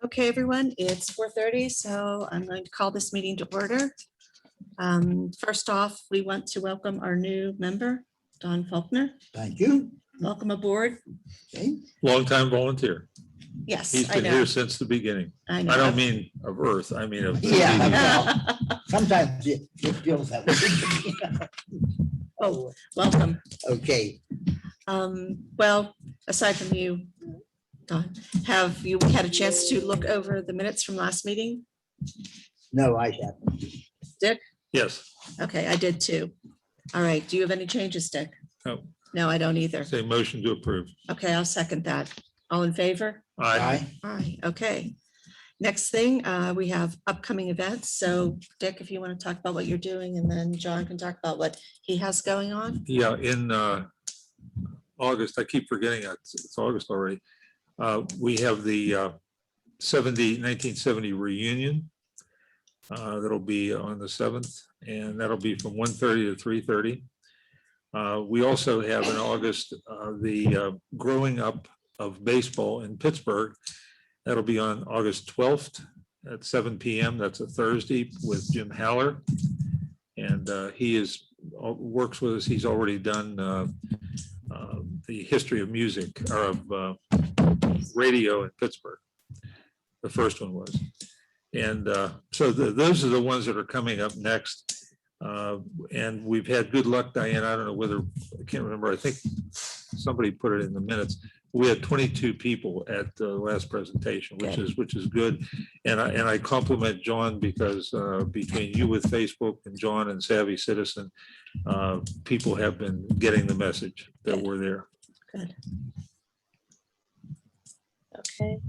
Okay, everyone, it's 4:30, so I'm going to call this meeting to order. First off, we want to welcome our new member, Don Faulkner. Thank you. Welcome aboard. Okay. Longtime volunteer. Yes, He's I been know. here since the beginning. I know. I don't mean of Earth, I mean of. Yeah. TV. Well, sometimes it feels that way. Oh, welcome. Okay, Well, aside from you, Don, have you had a chance to look over the minutes from last meeting? no, I haven't. Dick? Yes, Okay, I did too. All right, do you have any changes, Dick? no, No, I don't either. say motion to approve. Okay, I'll second that. All in favor? Aye. Aye, okay. Next thing, we have upcoming events. So Dick, if you want to talk about what you're doing, and then John can talk about what he has going on. Yeah, in August, I keep forgetting it's August already. We have the 1970 reunion. That'll be on the 7th, and that'll be from 1:30 to 3:30. We also have in August the growing up of baseball in Pittsburgh. That'll be on August 12th at 7 p.m. That's a Thursday with Jim Haller. And he works with us. He's already done the history of music or of radio in Pittsburgh. The first one was. And so those are the ones that are coming up next. And we've had good luck, Diane. I don't know whether, I can't remember. I think somebody put it in the minutes. We had 22 people at the last presentation, which is good. And I compliment John because between you with Facebook and John and Savvy Citizen, people have been getting the message that we're there. Good. Okay.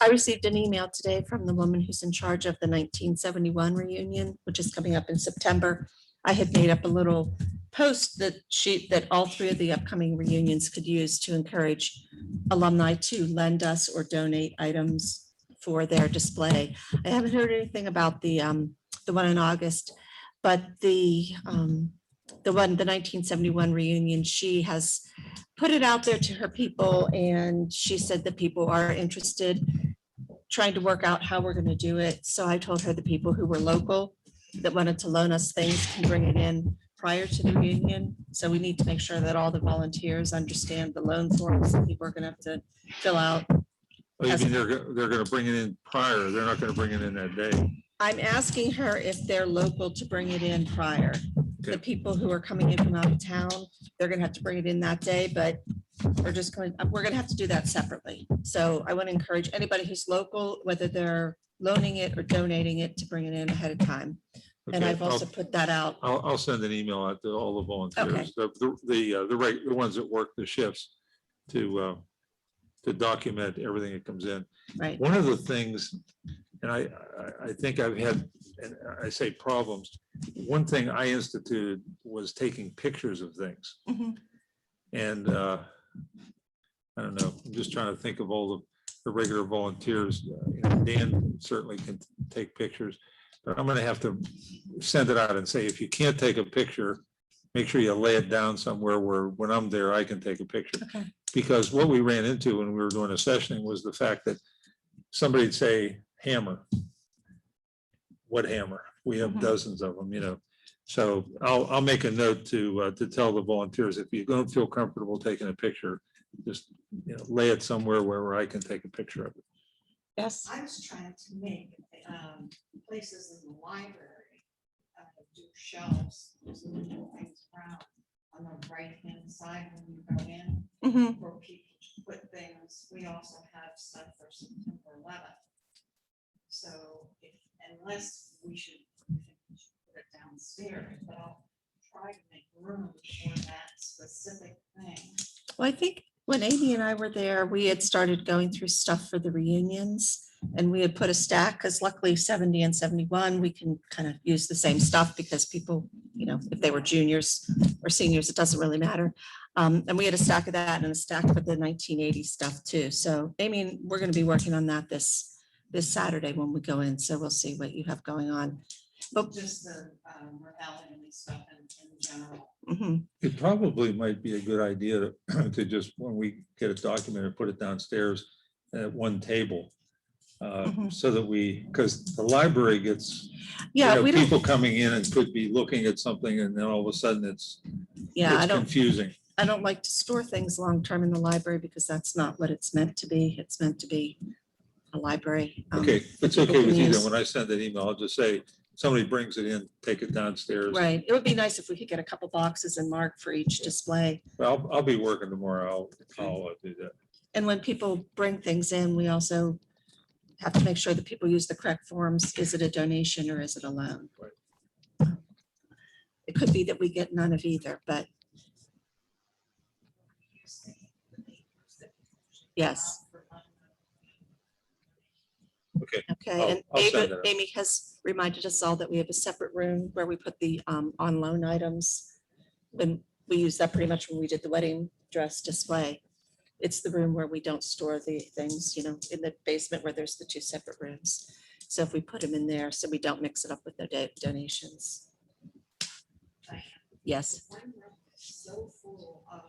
I received an email today from the woman who's in charge of the 1971 reunion, which is coming up in September. I had made up a little post that all three of the upcoming reunions could use to encourage alumni to lend us or donate items for their display. I haven't heard anything about the one in August, but the 1971 reunion, she has put it out there to her people, and she said that people are interested, trying to work out how we're going to do it. So I told her the people who were local that wanted to loan us things can bring it in prior to the reunion. So we need to make sure that all the volunteers understand the loan forms that people are going to have to fill out. Oh, you mean they're going to bring it in prior? They're not going to bring it in that day? I'm asking her if they're local to bring it in prior. The Okay. people who are coming in from out of town, they're going to have to bring it in that day, but we're going to have to do that separately. So I want to encourage anybody who's local, whether they're loaning it or donating it, to bring it in ahead of time. And Okay, I've also put that out. I'll send an email out to all the volunteers, the ones that work the shifts to document everything that comes in. Right. One of the things, and I think I've had, and I say problems, one thing I instituted was taking pictures of things. Mhm. And I don't know, I'm just trying to think of all the regular volunteers. Dan certainly can take pictures, but I'm going to have to send it out and say, if you can't take a picture, make sure you lay it down somewhere where when I'm there, I can take a picture. Okay. Because what we ran into when we were doing a sessioning was the fact that somebody'd say hammer. What hammer? We have Mhm. dozens of them, So I'll make a note to tell the volunteers, if you don't feel comfortable taking a picture, just lay it somewhere where I can take a picture of it. Yes. I was trying to make places in the library do shelves, so we move things around on the right-hand side when you go in, Mhm. for people to put things. We also have stuff for September 11th. So unless we should put it downstairs, but I'll try to make room for that specific thing. Well, I think when Amy and I were there, we had started going through stuff for the reunions, and we had put a stack, because luckily 70 and 71, we can kind of use the same stuff because people, if they were juniors or seniors, it doesn't really matter. And we had a stack of that and a stack for the 1980 stuff too. So Amy, we're going to be working on that this Saturday when we go in. So we'll see what you have going on. But Just the rebellion and stuff in general. mhm. It probably might be a good idea to just, when we get it documented, put it downstairs at one table. Mhm. So that because the library gets, Yeah, we don't, people coming in and could be looking at something and then all of a sudden it's confusing. I don't like to store things long-term in the library because that's not what it's meant to be. It's meant to be a library. Okay, if it's people okay can with you, then use. when I send an email, I'll just say, somebody brings it in, take it downstairs. Right. It would be nice if we could get a couple boxes and mark for each display. Well, I'll be working tomorrow. I'll do that. And when people bring things in, we also have to make sure that people use the correct forms. Is it a donation or is it a loan? Right. It could be that we get none of either, but yes. Okay. Okay, and I'll send that out. Amy has reminded us all that we have a separate room where we put the on loan items. When we use that pretty much when we did the wedding dress display. It's the room where we don't store the things, in the basement where there's the two separate rooms. So if we put them in there, so we don't mix it up with the donations. Yes. One room is so full of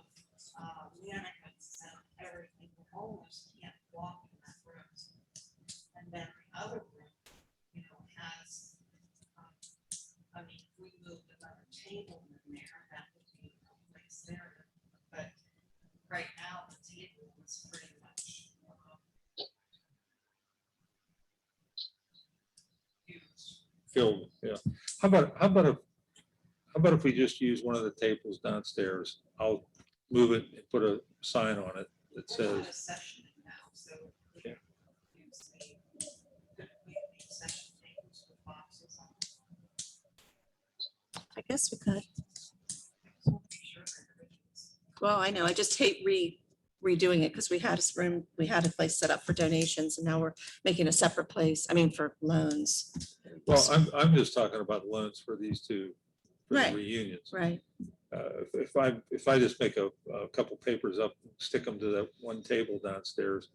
mannequins and everything, you almost can't walk in that room. And then the other room, has, I mean, if we moved another table in there, that would be a place there. But right now, the table is pretty much used. Filled, yeah. How about if we just use one of the tables downstairs? I'll move it and put a sign on it that We're not says, a session now, so we Okay. can use the session tables with boxes on. I guess we could. So make sure that everything's- Well, I know, I just hate redoing it because we had a place set up for donations and now we're making a separate place, for loans. well, I'm just talking about loans for these two for the Right. reunions. Right, If I just make a couple papers up, stick them to that one table downstairs.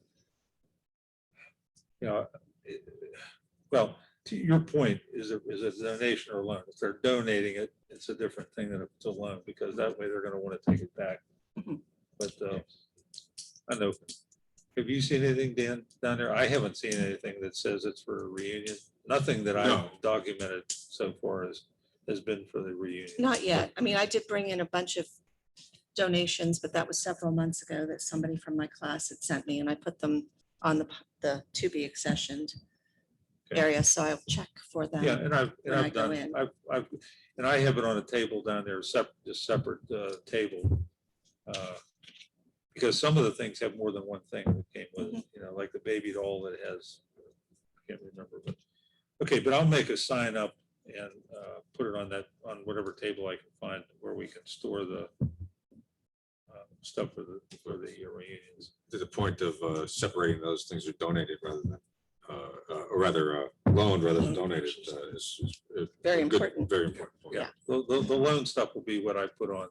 Well, to your point, is it a donation or a loan? If they're donating it, it's a different thing than if it's a loan, because that way they're gonna want to take it back. Mhm. But I know, have you seen anything, Dan, down there? I haven't seen anything that says it's for a reunion. Nothing that I've No. documented so far has been for the reunion. not yet. I did bring in a bunch of donations, but that was several months ago that somebody from my class had sent me and I put them on the to be accessioned Okay. area, so I'll check for them. Yeah, and when I I've go done, in. and I have it on a table down there, just separate table. Because some of the things have more than one thing that came with it, like the baby doll that has, I can't remember, but, okay, but I'll make a sign up and put it on whatever table I can find where we can store the stuff for the reunions. To the point of separating those things are donated rather than, or rather loaned rather than donated is Very a good- important. Very important. point. Yeah, the loan stuff will be what I put on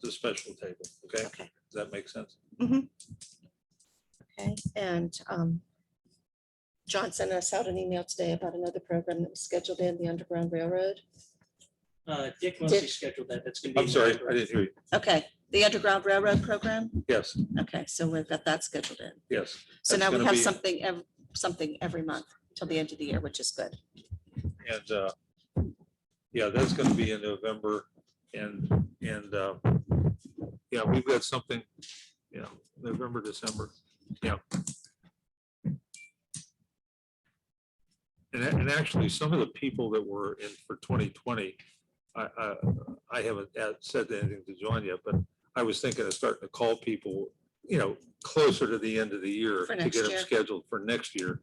the special table, okay? Okay. Does that make sense? Okay, and John sent us out an email today about another program that was scheduled in the Underground Railroad. Dick mostly Dick. scheduled that. That's gonna be. I'm in sorry, November. I didn't hear you. Okay, the Underground Railroad program. Yes, Okay, so we've got that scheduled in. yes. So That's now we gonna have be- something every month till the end of the year, which is good. And yeah, that's gonna be in November and yeah, we've got something, November, December, yeah. And actually, some of the people that were in for 2020, I haven't said anything to John yet, but I was thinking of starting to call people, closer to the end of the year For to next get them year. scheduled for next year.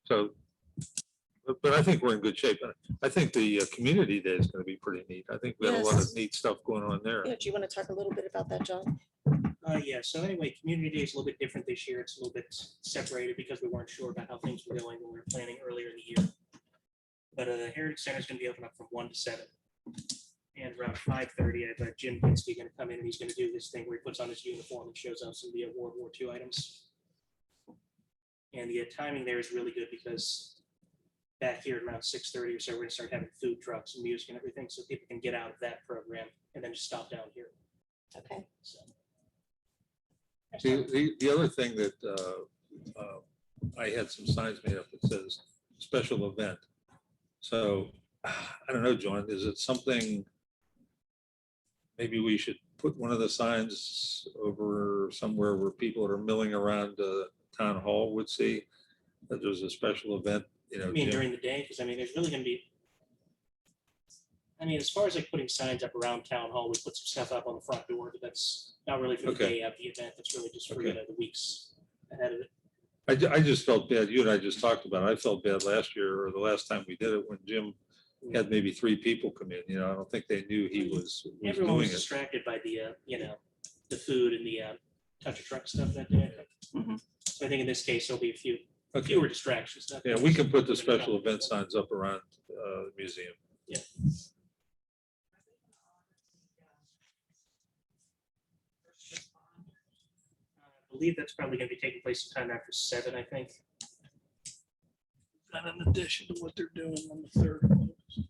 So, but I think we're in good shape. And I think the community day is going to be pretty neat. I think we have a lot of Yes. neat stuff going on there. Yeah, do you want to talk a little bit about that, John? Yeah, so anyway, Community Day is a little bit different this year. It's a little bit separated because we weren't sure about how things were going when we were planning earlier in the year. But the Heritage Center is going to be open up from 1 to 7. And around 5:30, I have Jim Pinsky going to come in and he's going to do this thing where he puts on his uniform and shows off some of the World War II items. And the timing there is really good because back here at around 6:30 or so, we're going to start having food trucks and music and everything so people can get out of that program and then just stop down here. Okay. So See, the other thing that I had some signs made up that says special event. So I don't know, John, is it something? Maybe we should put one of the signs over somewhere where people that are milling around town hall would see that there's a special event, you know. I mean, Jim. during the day, because I mean, there's really gonna be. I mean, as far as like putting signs up around town hall, we put some stuff up on the front door, but that's not really for the Okay. day of the event. That's really just for Okay. the weeks ahead of it. I just felt bad. You and I just talked about it. I felt bad last year or the last time we did it when Jim had maybe 3 people come in. You know, I don't think they knew he was Everyone doing was it. distracted by the, the food and the touch a truck stuff that day. Mhm. So I think in this case, there'll be a few Okay. fewer distractions. Yeah, we can put the special event signs up around the museum. I believe that's probably gonna be taking place sometime after 7, I think. And in addition to what they're doing on the 3rd of August.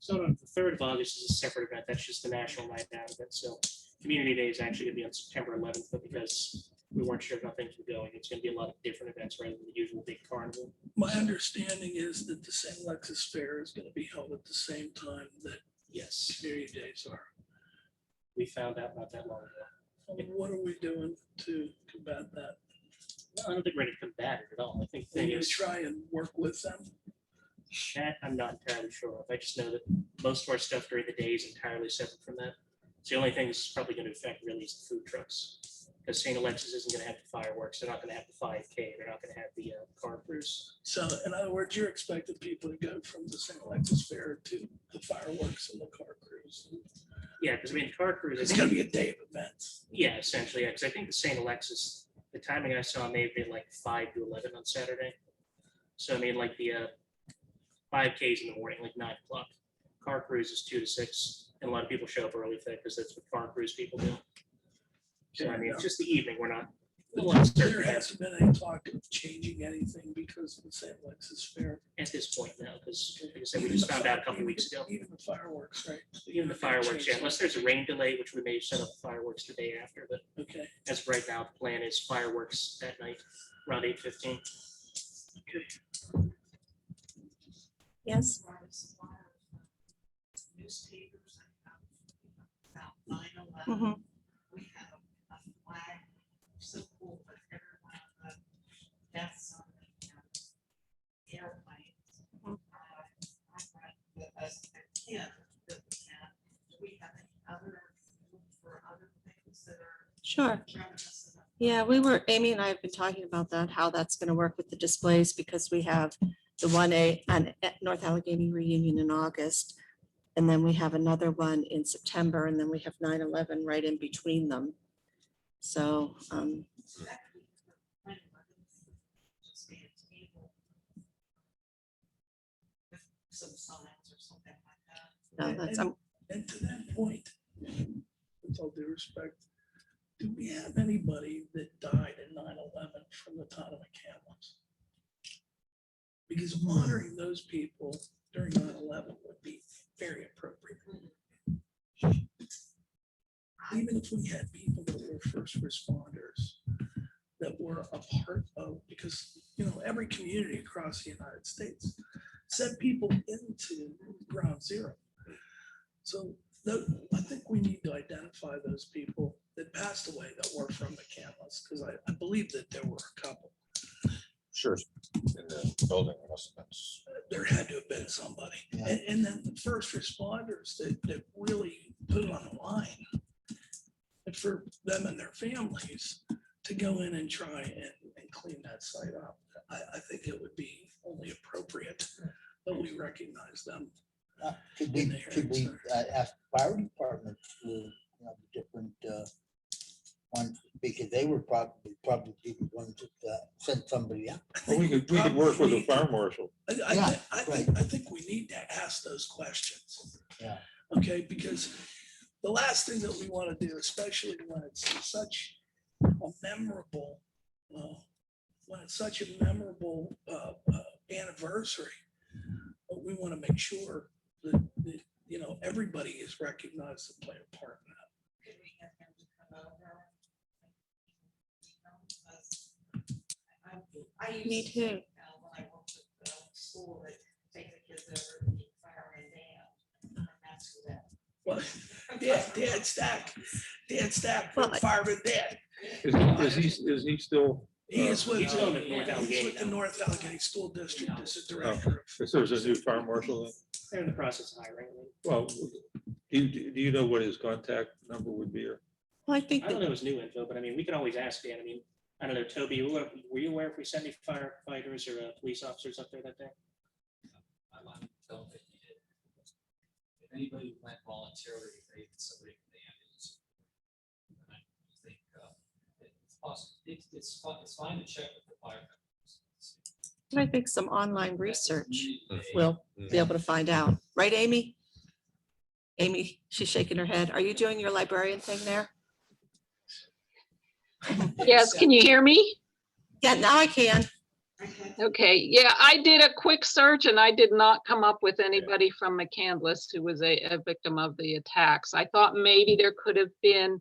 So the 3rd of August is a separate event. That's just the National Night Out event. So Community Day is actually gonna be on September 11th, but because we weren't sure how things were going, it's gonna be a lot of different events rather than the usual big carnival. My understanding is that the St. Alexis Fair is gonna be held at the same time that Yes, community days are. we found out not that long ago. And what are we doing to combat that? No, I don't think we're gonna combat it at all. I think the Are thing you gonna is, try and work with them? that I'm not entirely sure of. I just know that most of our stuff during the day is entirely separate from that. So the only thing that's probably gonna affect really is the food trucks. Because St. Alexis isn't gonna have the fireworks. They're not gonna have the 5K. They're not gonna have the car cruise. So in other words, you're expecting people to go from the St. Alexis Fair to the fireworks and the car cruise. Yeah, because I mean, the car cruise, It's gonna be a day of events. yeah, essentially, yeah, because I think the St. Alexis, the timing I saw may have been like 5 to 11 on Saturday. So I mean, like the 5Ks in the morning, like 9 o'clock. Car cruise is 2 to 6, and a lot of people show up early for that because that's what car cruise people do. So I mean, it's just the evening. We're not. a lot of There certain events hasn't been any talk of changing anything because of the St. Alexis Fair. at this point now, because like I said, we just found out a couple weeks ago. Even the fireworks, right? Even the fireworks, yeah, unless there's a rain delay, which we may set up fireworks the day after, but Okay, as of right now, the plan is fireworks that night, around 8:15. okay. Yes, Newspapers about 9/11. Mhm. We have a flag, symbol for every one of the deaths on the airplanes. Mhm. I read that as a kid that we had, do we have any other, for other things that are sure. reminiscent of? Yeah, Amy and I have been talking about that, how that's going to work with the displays, because we have the 1A on North Allegheny reunion in August. And then we have another one in September, and then we have 9/11 right in between them. So, That could be for 9/11, just be a table with some signs or something like that. no, that's, And to that point, with all due respect, do we have anybody that died in 9/11 from the town of McCandless? Because honoring those people during 9/11 would be very appropriate. Even if we had people that were first responders that were a part of, because, every community across the United States sent people into ground zero. So I think we need to identify those people that passed away that were from McCandless, because I believe that there were a couple. Sure, in the building, there must have been. There had to have been somebody. Yeah. And then the first responders that really put it on the line and for them and their families to go in and try and clean that site up. I think it would be only appropriate that we recognize them. Should in we, the should we Heritage Center. ask fire departments to, different ones, because they were probably the ones that sent somebody out. I Well, think we could work with the probably- fire marshal. Yeah, I think we need to ask those questions. Yeah. Okay, because the last thing that we want to do, especially when it's such a memorable, anniversary, we want to make sure that, everybody is recognized and play a part in that. Could we get him to come over? I used Me to too. take, when I worked at the school, that take the kids over to meet fire and band. And that's who that. Well, Dan Stack, Well, fireman Dan. Is he still? He is with, He's still in North he's Allegheny with the now. North Allegheny School District as a director. If there's a new fire marshal, then? They're in the process of hiring. Well, do you know what his contact number would be? Or Well, I think I don't that know his new info, but I mean, we can always ask Dan. I mean, I don't know, Toby, were you aware if we sent any firefighters or police officers up there that day? I don't think he did. If anybody went voluntarily, they somebody from the ambulance. And I think it's possible. It's fine to check with the firefighters. I think some online research They- will be able to find out. Right, Amy? Amy, she's shaking her head. Are you doing your librarian thing there? Yes, can you hear me? Yeah, now I can. Okay, yeah, I did a quick search and I did not come up with anybody from McCandless who was a victim of the attacks. I thought maybe there could have been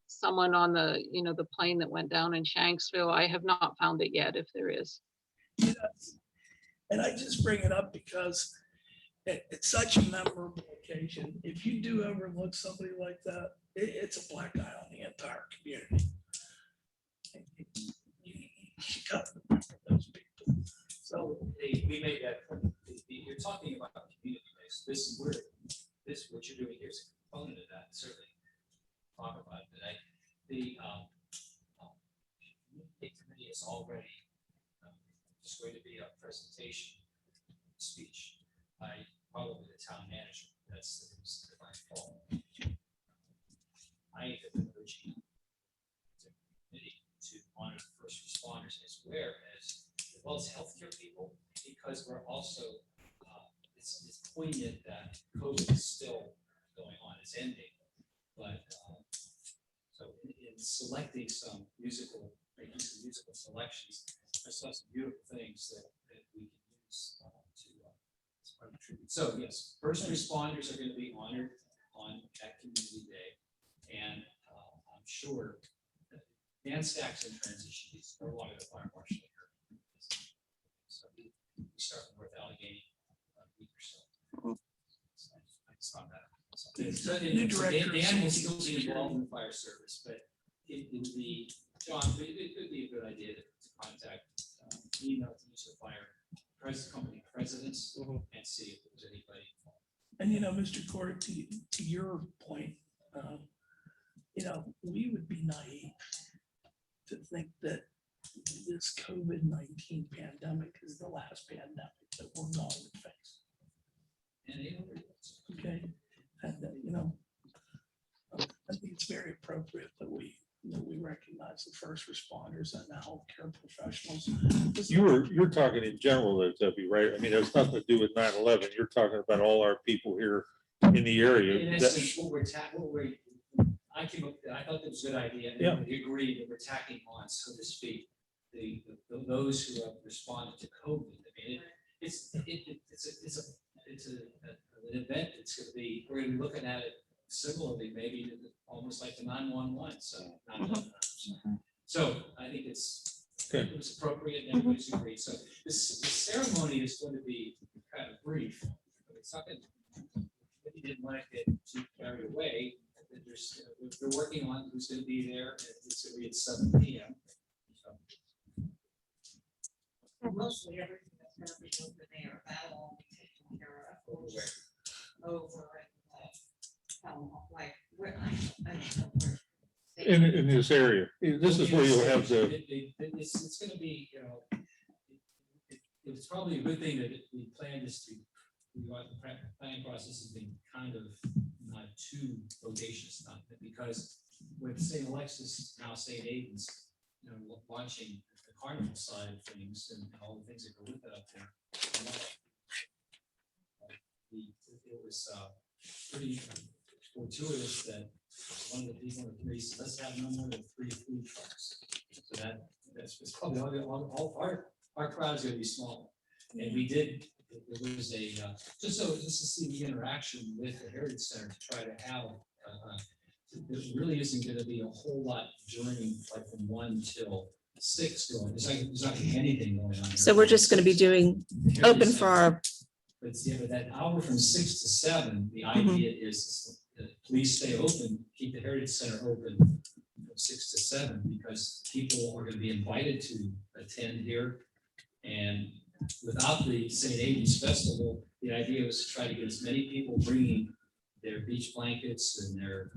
someone on the, the plane that went down in Shanksville. I have not found it yet, if there is. And I just bring it up because it's such a memorable occasion. If you do overlook somebody like that, it's a black eye on the entire community. You gotta remember those people. So We made that, you're talking about community based, what you're doing here is a component of that, certainly talk about it today. The committee is already just going to be a presentation speech by probably the town manager, that's the fall. I have been urging the committee to honor the first responders as well as healthcare people, because we're also, it's poignant that COVID is still going on, it's ending. But so in selecting making some musical selections, I saw some beautiful things that we can use as part of the tribute. So yes, first responders are going to be honored on that community day. And I'm sure that Dan Stack's in transition. He's no longer the fire marshal here. So we start with North Allegheny a week or so. I just found that. So New director of Dan will safety still and be involved in security. the fire service, but it would be, John, it could be a good idea to contact, email to each of the fire company presidents and see if there's anybody. And Mr. Court, to your point, we would be naive to think that this COVID-19 pandemic is the last pandemic that we're going to face. And they know it. Okay, and I think it's very appropriate that we recognize the first responders and the healthcare professionals. You're talking in general, though, Debbie, right? I mean, there's nothing to do with 9/11. You're talking about all our people here in the area. In that- essence, I came up, I thought that was a good idea, and Yeah. everybody agreed that we're tacking on, so to speak, those who have responded to COVID. I mean, it's an event. It's going to be, we're going to be looking at it similarly, maybe almost like the 911. So, 9/11. So I think it was appropriate and everybody's agreed. So the ceremony is going to be kind of brief. It's not going to, if you didn't want to get too carried away, they're working on who's going to be there. And it's going to be at 7 p.m. So, Mostly everything that's gonna be over there, that'll all be taken care of over like, where, I don't know where. In this area. This is where you'll have the, It's going to be, it's probably a good thing that we planned this to, the planning process has been kind of not too bodacious, because with St. Alexis, now St. Aidan's, launching the carnival side of things and all the things that go with that up there. It was pretty fortuitous that one of the people said, let's have no more than 3 food trucks. So that's probably all our crowd is going to be small. And we did, there was a, just to see the interaction with the Heritage Center to try to have, there really isn't going to be a whole lot during, like from 1 till 6 going, there's not gonna be anything going on. So we're just going to be doing open for our, But yeah, but that hour from 6 to 7, the Mhm. idea is please stay open, keep the Heritage Center open from 6 to 7, because people are gonna be invited to attend here. And without the St. Aidan's Festival, the idea was to try to get as many people bringing their beach blankets and their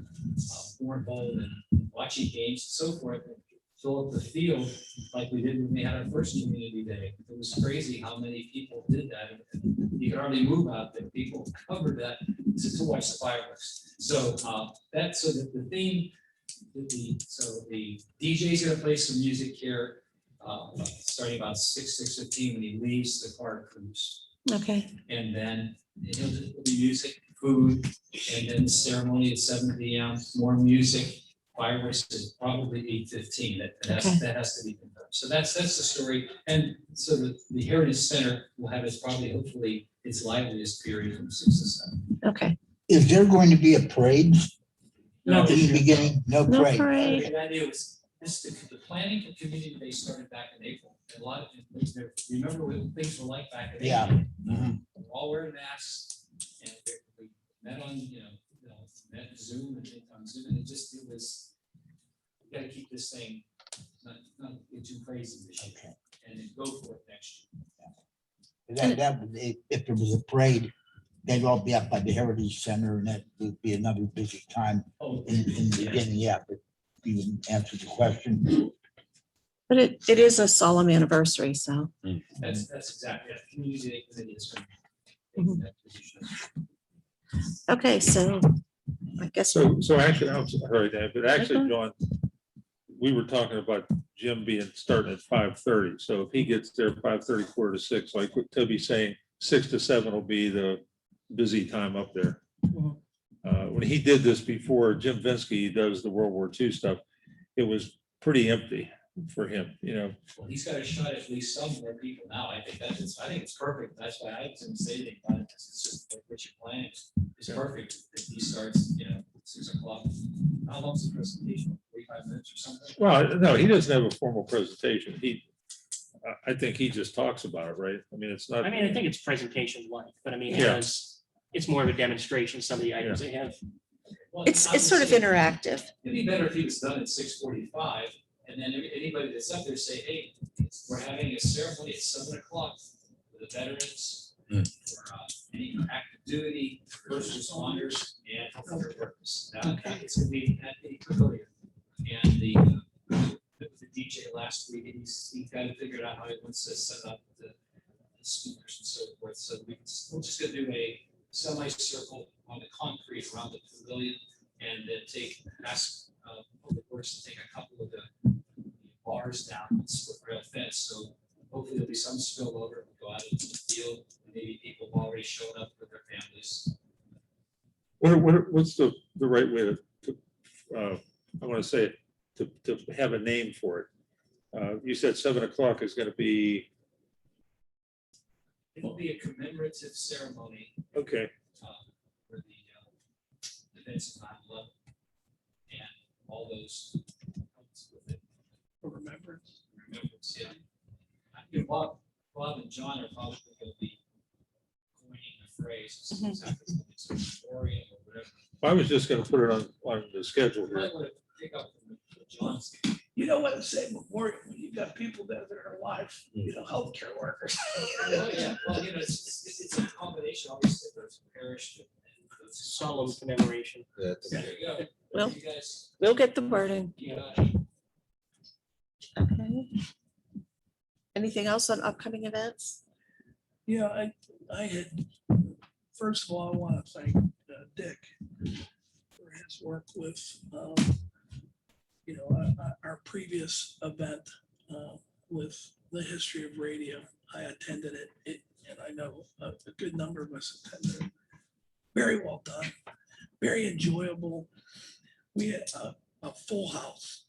cornhole and watching games and so forth, and fill up the field like we did when we had our first community day. It was crazy how many people did that. You could hardly move out there. People covered that to watch the fireworks. So that's so that the theme, so the DJ's gonna play some music here, starting about 6:15 when he leaves the car cruise. okay. And then there'll be music, food, and then the ceremony at 7 p.m., more music, fireworks at probably 8:15. That has to be confirmed. So that's the story. And so the Heritage Center will have its probably, hopefully, its liveliest period from 6 to 7. Okay. Is there going to be a parade No, in the beginning? No No parade. parade. the idea was, the planning for community day started back in April. And a lot of, remember what things were like back in Yeah. April? Mhm. We're all wearing masks, and we met on, met Zoom and on Zoom, and it was, we gotta keep this thing, not get too crazy this year, Okay. and then go for it next year. If there was a parade, they'd all be up by the Heritage Center, and that would be another busy time Oh, in the yeah. beginning, yeah, but you didn't answer the question. But it is a solemn anniversary, so. That's exactly, it. Community day committee is going to Mhm. take that position. Okay, so I guess, So actually, I'm sorry, Dan, but actually, Okay. John, we were talking about Jim being starting at 5:30. So if he gets there 5:30, 4 to 6, like what Toby's saying, 6 to 7 will be the busy time up there. Mhm. When he did this before, Jim Vinsky does the World War II stuff, it was pretty empty for him, Well, he's got a shot at least some more people now. I think it's perfect. That's why I was gonna say anything about it. It's just like what you're planning is perfect. If he starts, 6 o'clock. How long's the presentation? 45 minutes or something? Well, no, he doesn't have a formal presentation. I think he just talks about it, right? I mean, it's not. I mean, I think it's presentation like, but I mean, Yeah. it's more of a demonstration, some of the items they have. Well, it's sort of obviously, interactive. It'd be better if he was done at 6:45, and then anybody that's up there say, hey, we're having a ceremony at 7 o'clock for the veterans, for any active duty, first responders, and healthcare workers. Now, it's gonna be at the pavilion. And the DJ last week, he kind of figured out how he wants to set up the speakers and so forth. So we're just gonna do a semicircle on the concrete around the pavilion, and then ask Public Works to take a couple of the bars down and split rail fence. So hopefully there'll be some spillover. We'll go out into the field, and maybe people have already shown up with their families. What's the right way to I want to say it, to have a name for it? You said 7 o'clock is going to be, It'll be a commemorative ceremony okay, for the events of 9/11 and all those comes with it. Remembrance. Remembrance, yeah. I think Bob and John are probably going to be coining the phrase. It's Mhm. exactly what it's a memoriam or whatever. I was just going to put it on the schedule You here. might want to pick up from John's. You know what, say memorial, when you've got people that are alive, healthcare workers. Oh, yeah, well, it's a combination, obviously, there's parish. and those- Solemn commemoration. Yeah, There you go. Well- You guys, We'll get the wording. you got it. Okay. Anything else on upcoming events? Yeah, I had, first of all, I want to thank Dick for his work with, our previous event with the history of radio. I attended it, and I know a good number of us attended it. Very well done, very enjoyable. We had a full house.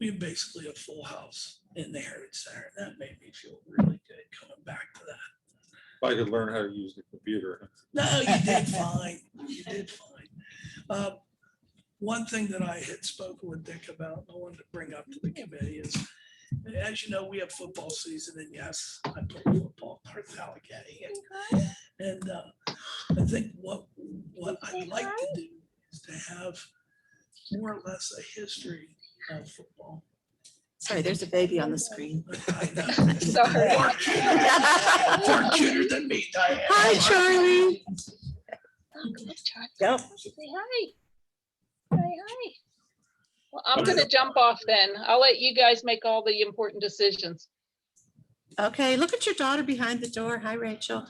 We had basically a full house in the Heritage Center. And that made me feel really good coming back to that. If I could learn how to use the computer. No, you did fine. You did fine. One thing that I had spoken with Dick about, and I wanted to bring up to the committee is as you know, we have football season, and yes, I play football in North Allegheny. And I think what I'd like to do is to have more or less a history of football. Sorry, there's a baby on the screen. I know. Sorry. Far cuter than me, Diane. Hi, Charlie. Yep. Say hi. Hi. Well, I'm gonna jump off then. I'll let you guys make all the important decisions. Okay, look at your daughter behind the door. Hi, Rachel.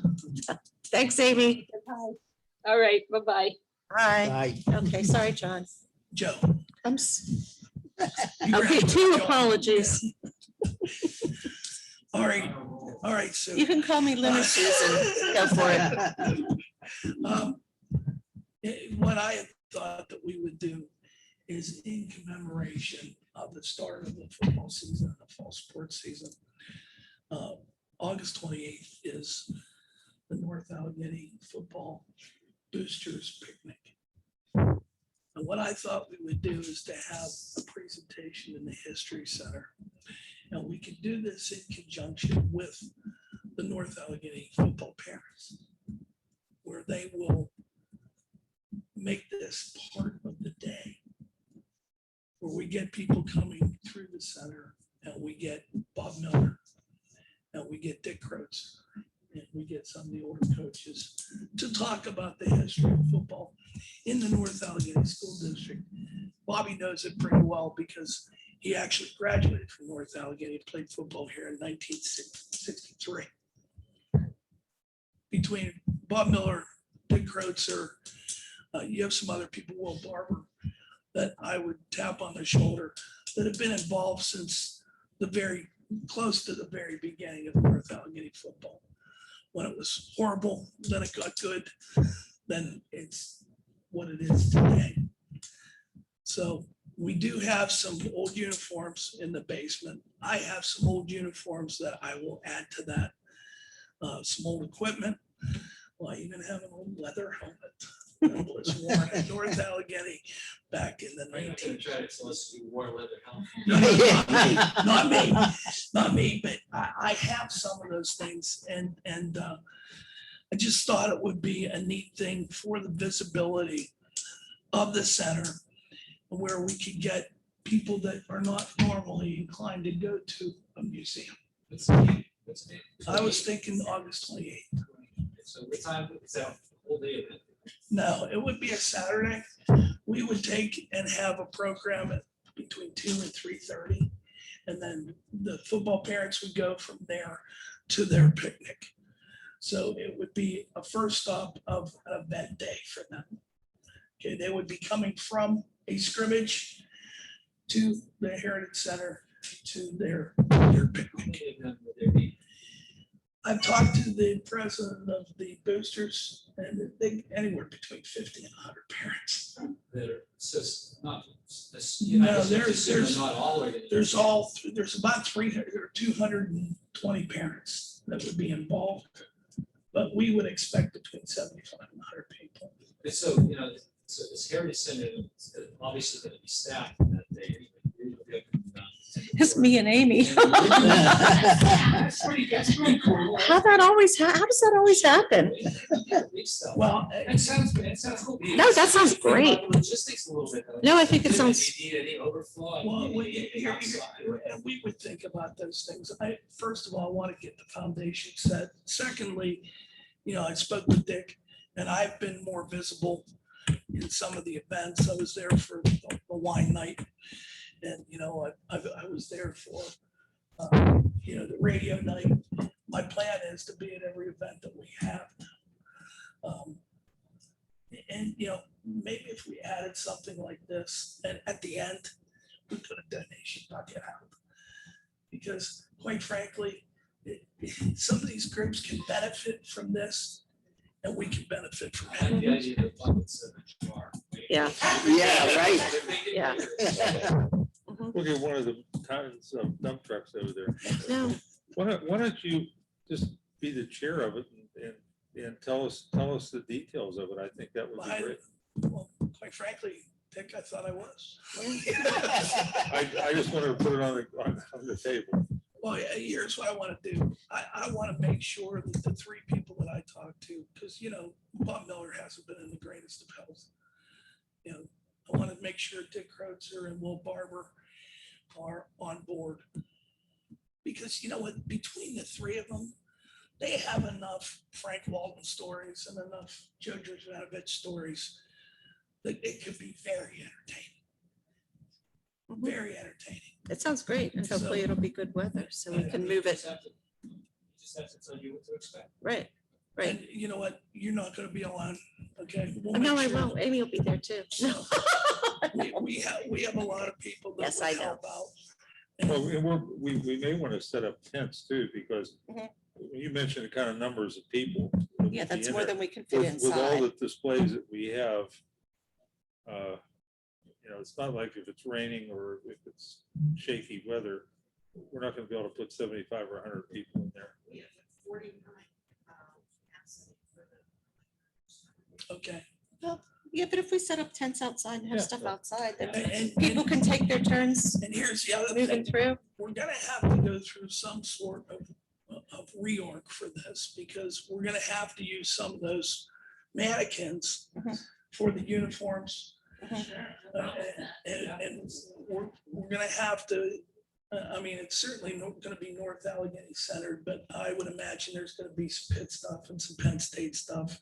Thanks, Amy. All right, bye-bye. Hi. Aye. Okay, sorry, John. Joe. Okay, two apologies. All right, so. You can call me Lemon Susan. Go for it. What I had thought that we would do is in commemoration of the start of the football season, the fall sports season. August 28th is the North Allegheny Football Boosters Picnic. And what I thought we would do is to have a presentation in the History Center. And we could do this in conjunction with the North Allegheny football parents, where they will make this part of the day, where we get people coming through the center, and we get Bob Miller, and we get Dick Croats, and we get some of the older coaches to talk about the history of football in the North Allegheny School District. Bobby knows it pretty well because he actually graduated from North Allegheny, played football here in 1963. Between Bob Miller, Dick Croatzer, you have some other people, Will Barber, that I would tap on the shoulder that have been involved since close to the very beginning of North Allegheny football. When it was horrible, then it got good, then it's what it is today. So we do have some old uniforms in the basement. I have some old uniforms that I will add to that. Some old equipment. Well, I even have an old leather helmet that was worn in North Allegheny back in the 1900s. Not me, but I have some of those things, and I just thought it would be a neat thing for the visibility of the center, where we could get people that are not normally inclined to go to a museum. I was thinking August 28th. So what time is that whole day event? No, it would be a Saturday. We would take and have a program at between 2 and 3:30. And then the football parents would go from there to their picnic. So it would be a first stop of an event day for them. Okay, they would be coming from a scrimmage to the Heritage Center to their picnic. How many of them would there be? I've talked to the president of the boosters, and they anywhere between 50 and 100 parents. That are just not. No, there's not all of it. there's about 300 or 220 parents that would be involved, but we would expect between 75 and 100 people. And so, so this Heritage Center is obviously going to be staffed that day. It's me and Amy. That's pretty cool. How does that always happen? Well, It sounds cool. No, that sounds great. Logistics a little bit. No, I think it sounds. Do you need any overflow? well, Outside? we would think about those things. First of all, I want to get the foundation set. Secondly, I spoke with Dick, and I've been more visible in some of the events. I was there for the wine night. And, I was there for, the radio night. My plan is to be at every event that we have. And, maybe if we added something like this, and at the end, we put a donation bucket out. Because quite frankly, some of these groups can benefit from this, and we can benefit from I like it. the idea of the buckets in the jar. Yeah. Yeah, right. Yeah. Look at one of the tons of dump trucks over there. No, Why don't you just be the chair of it and tell us the details of it? I think that would be great. Well, quite frankly, Dick, I thought I was. I just wanted to put it on the table. Well, yeah, here's what I want to do. I want to make sure that the three people that I talked to, because, Bob Miller hasn't been in the greatest of health. I want to make sure Dick Kreutzer and Will Barber are on board. Because what, between the three of them, they have enough Frank Walton stories and enough Joe Drzevanovich stories that it could be very entertaining. Very entertaining. It sounds great. And hopefully it'll be good weather so we can move it. You just have to tell you what to expect. Right, right. And you know what? You're not going to be alone. Okay. We'll No, make I sure- won't. Amy will be there too. No. We have a lot of people that Yes, would I know. help out. Well, and we may want to set up tents too, because Mhm. you mentioned the kind of numbers of people. that would Yeah, be that's in more there. than we can fit With all inside. the displays that we have, it's not like if it's raining or if it's shaky weather, we're not going to be able to put 75 or 100 people in there. We have 49 capacity for the. Okay. Yeah, but if we set up tents outside and have Yeah. stuff outside, then And people can take their turns and here's the other moving thing. through. We're gonna have to go through some sort of reorg for this, because we're gonna have to use some of those mannequins Mhm. for the uniforms. Mhm. And we're gonna have to, it's certainly gonna be North Allegheny centered, but I would imagine there's gonna be some Pitt stuff and some Penn State stuff.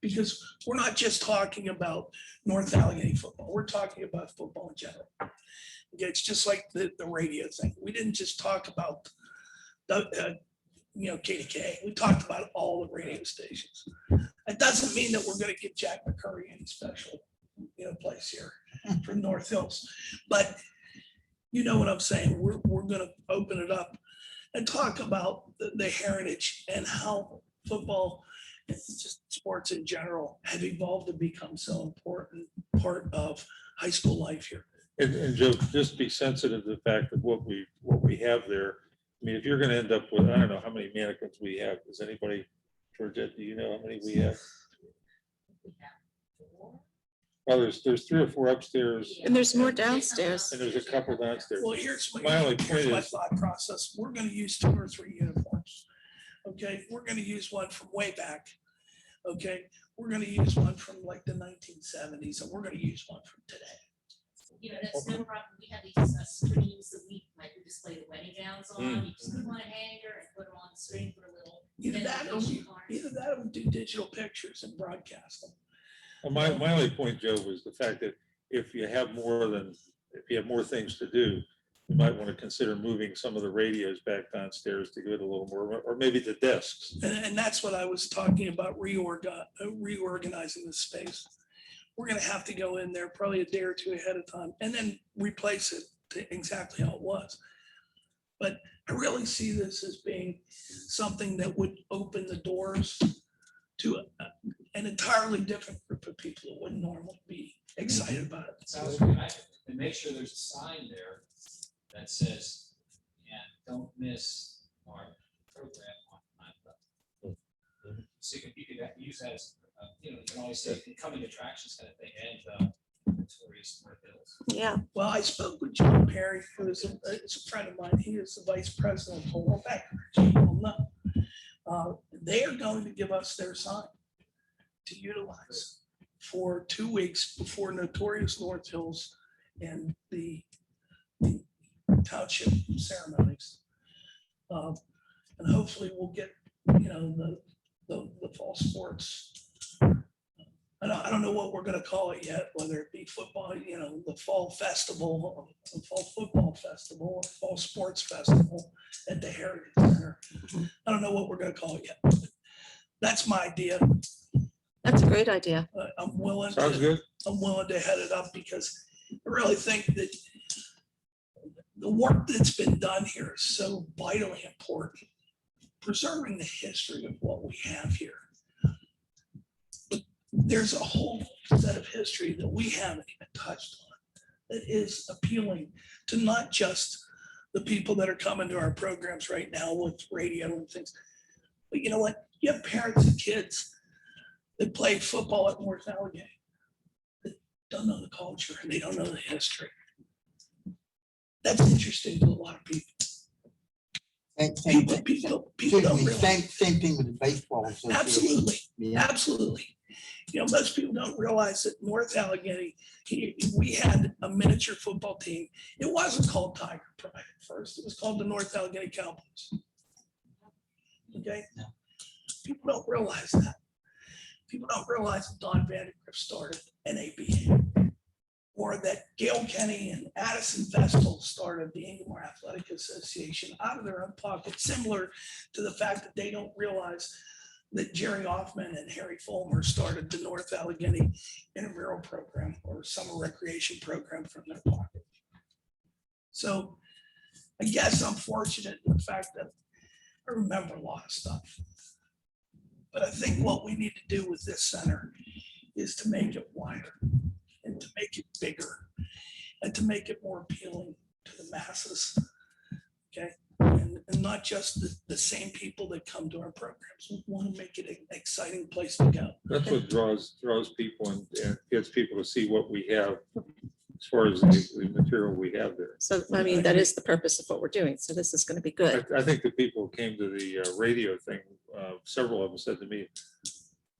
Because we're not just talking about North Allegheny football, we're talking about football in general. Okay, it's just like the radio thing. We didn't just talk about KDK. We talked about all the radio stations. It doesn't mean that we're going to give Jack McCurry any special, place here for North Hills. But you know what I'm saying? We're going to open it up and talk about the heritage and how football and just sports in general have evolved to become so important part of high school life here. And Joe, just be sensitive to the fact that what we have there. I mean, if you're going to end up with, I don't know how many mannequins we have. Does anybody, Georgette, do you know how many we have? Well, there's 3 or 4 upstairs And there's more downstairs. and there's a couple downstairs. Well, here's My only point here's my is- thought process. We're gonna use 2 or 3 uniforms. Okay, we're gonna use one from way back. Okay, we're gonna use one from like the 1970s, and we're gonna use one from today. That's no problem. We have these screens that we display the wedding gowns on. You just put them on a hanger and put them on the screen for a little. Either that or identification card. we do digital pictures and broadcast them. Well, my only point, Joe, was the fact that if you have more things to do, you might want to consider moving some of the radios back downstairs to get a little more, or maybe the desks. And that's what I was talking about, reorganizing the space. We're gonna have to go in there probably a day or 2 ahead of time and then replace it to exactly how it was. But I really see this as being something that would open the doors to an entirely different group of people that wouldn't normally be excited about it. Sounds good. And make sure there's a sign there that says, and don't miss our program on. So you could use that as, you can always say coming attractions kind of thing, and Victoria's North Hills. Yeah. Well, I spoke with John Perry, who is a friend of mine. He is the vice president of Total Package. They are going to give us their sign to utilize for 2 weeks before Notorious North Hills and the township ceremonies. And hopefully we'll get, the fall sports. I don't know what we're gonna call it yet, whether it be football, the fall festival, the fall football festival, or fall sports festival at the Heritage Center. I don't know what we're gonna call it yet. That's my idea. That's a great idea. I'm willing Sounds to, good. I'm willing to head it up because I really think that the work that's been done here is so vitally important. Preserving the history of what we have here. But there's a whole set of history that we haven't even touched on that is appealing to not just the people that are coming to our programs right now with radio and things. But you know what? You have parents and kids that play football at North Allegheny. don't know the culture and they don't know the history. That's interesting to a lot of people. Same People don't realize. same thing with the baseball association. Absolutely, Yeah. absolutely. You know, most people don't realize that North Allegheny, we had a miniature football team. It wasn't called Tiger Pride at first. It was called the North Allegheny Cowboys. Okay? People don't realize that. People don't realize that Don Vandergrift started NABA, or that Gail Kenny and Addison Vestal started the Inglemoor Athletic Association out of their own pocket, similar to the fact that they don't realize that Jerry Hoffman and Harry Fulmer started the North Allegheny intramural program or summer recreation program from their pocket. So I guess I'm fortunate in the fact that I remember a lot of stuff. But I think what we need to do with this center is to make it wider and to make it bigger and to make it more appealing to the masses. Okay. And not just the same people that come to our programs. We want to make it an exciting place to go. That's what draws people and gets people to see what we have as far as the material we have there. So, I mean, that is the purpose of what we're doing. So this is going to be good. I think the people who came to the radio thing, several of them said to me,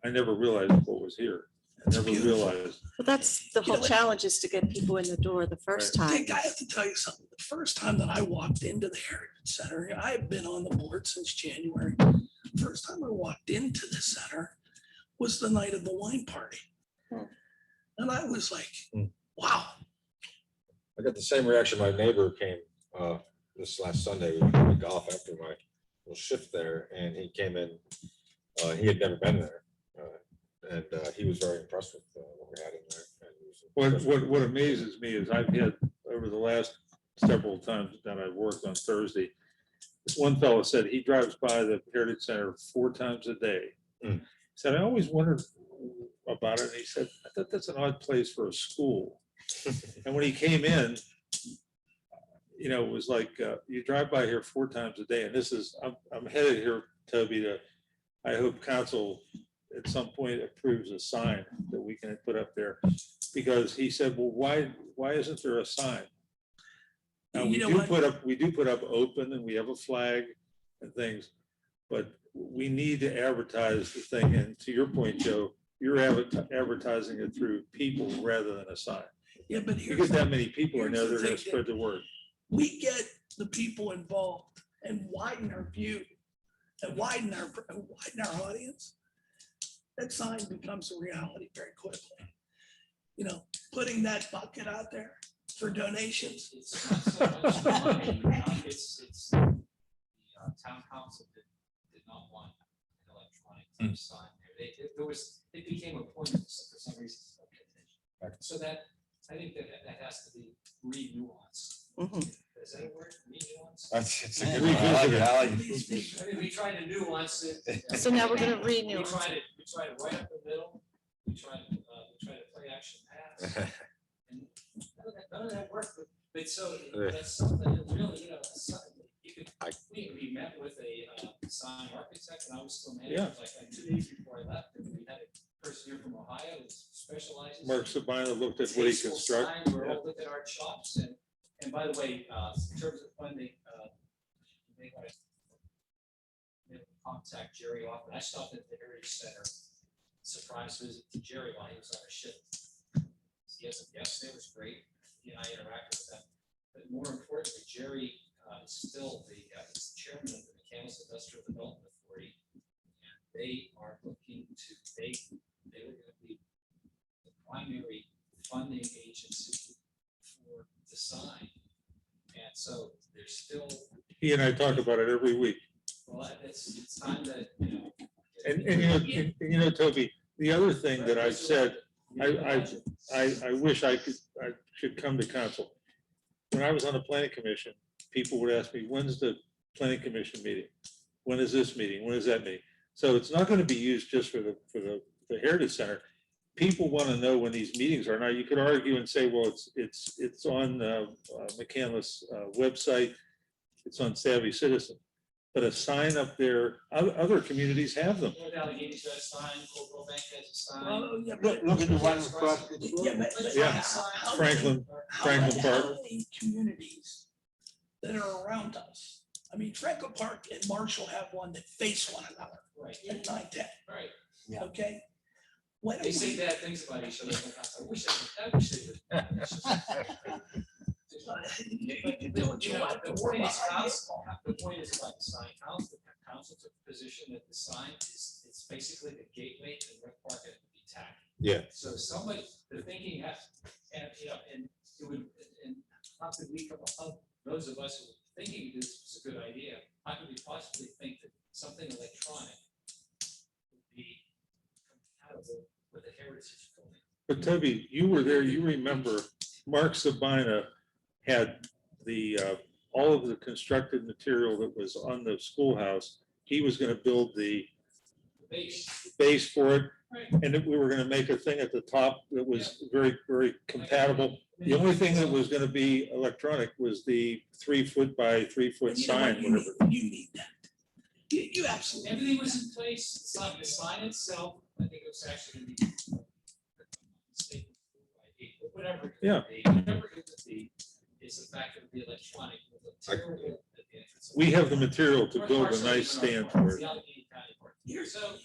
I never realized what was here. I never realized. Well, that's the whole challenge, is to get people in the door the first time. Dick, I have to tell you something. The first time that I walked into the Heritage Center, I have been on the board since January. First time I walked into the center was the night of the wine party. And I was like, wow. I got the same reaction. My neighbor came this last Sunday. We played golf after my little shift there, and he came in. He had never been there, and he was very impressed with what we had in there. And he was impressed. What amazes me is I've had, over the last several times that I've worked on Thursday, this one fellow said he drives by the Heritage Center 4 times a day. He said, I always wondered about it. And he said, I thought that's an odd place for a school. And when he came in, you know, it was like, you drive by here 4 times a day. And this is, I'm headed here, Toby, to, I hope council at some point approves a sign that we can put up there. Because he said, well, why isn't there a sign? Now, we do put up open, and we have a flag and things, but we need to advertise the thing. And to your point, Joe, you're advertising it through people rather than a sign. Yeah, but You here's get that many people in there, here's the they're going to thing, spread the word. we get the people involved and widen our view and widen our audience, that sign becomes a reality very quickly. You know, putting that bucket out there for donations. It's not so much money, it's the town council did not want an electronic type sign there. It became a point for some reason. So that, I think that has to be re-nuanced. Is that a word? Re-nuanced? It's a Yeah, good one. I like it. I like it. I mean, we try to nuance it. So now we're going to We renew. try to right up the middle. We try to play action pass. And none of that worked, but so that's something that really, you know, you could, we met with a sign architect, and I was still managing, like 2 days before I left, and we had a person here from Ohio who specializes. Mark Sabina looked at what he constructed. We're all looking at our chops, and by the way, in terms of funding, they want to contact Jerry Hoffman. I stopped at the Heritage Center, surprise visit to Jerry while he was on a shift. Yesterday was great. He and I interacted with them. But more importantly, Jerry is still he's the chairman of the McCandless Industrial Development Authority. And they are looking to, they were going to be the primary funding agency for design. And so there's still. He and I talk about it every week. Well, it's time that, you know. And you know, Toby, the other thing that I've said, I wish I could come to council. When I was on the planning commission, people would ask me, when's the planning commission meeting? When is this meeting? When is that meeting? So it's not going to be used just for the Heritage Center. People want to know when these meetings are. Now, you could argue and say, well, it's on McCandless website. It's on Savvy Citizen. but a sign up there, other communities have them. North Allegheny's got a sign, Coldwell Bank has a sign. Oh, yeah, Look, but- look at the one across the Yeah, road. but Yeah. how- Franklin, how Franklin many- Park. How many communities that are around us? I mean, Franklin Park and Marshall have one that face one another Right, at 910, right. Yeah. okay? When They are say we- bad things about each other. I wish they would. You can do what you want. The but we're point is, behind the eight ball. the point is about the sign. Council took the position that the sign is, it's basically the gateway to North Park and be tacked. Yeah. So somebody, the thinking has, and, you know, and it would, and how could we, of those of us who were thinking this was a good idea, how could we possibly think that something electronic would be compatible with a heritage building? But Toby, you were there, you remember, Mark Sabina had the, all of the constructed material that was on the schoolhouse. He was gonna build the Base, base for it, right? and that we were gonna make a thing at the top that was very, very compatible. The only thing that was gonna be electronic was the 3 foot by 3 foot And you know what? sign, You whatever. need- You need that. You absolutely. Everything was in place, the sign itself, I think it was actually gonna be. Whatever. it could Yeah. be, Whatever it could be, is the fact that the electronic will look terrible at the entrance. We have the material to North build Park's a not nice even our stand park, for it's it. the Allegheny County Park. Here's, So,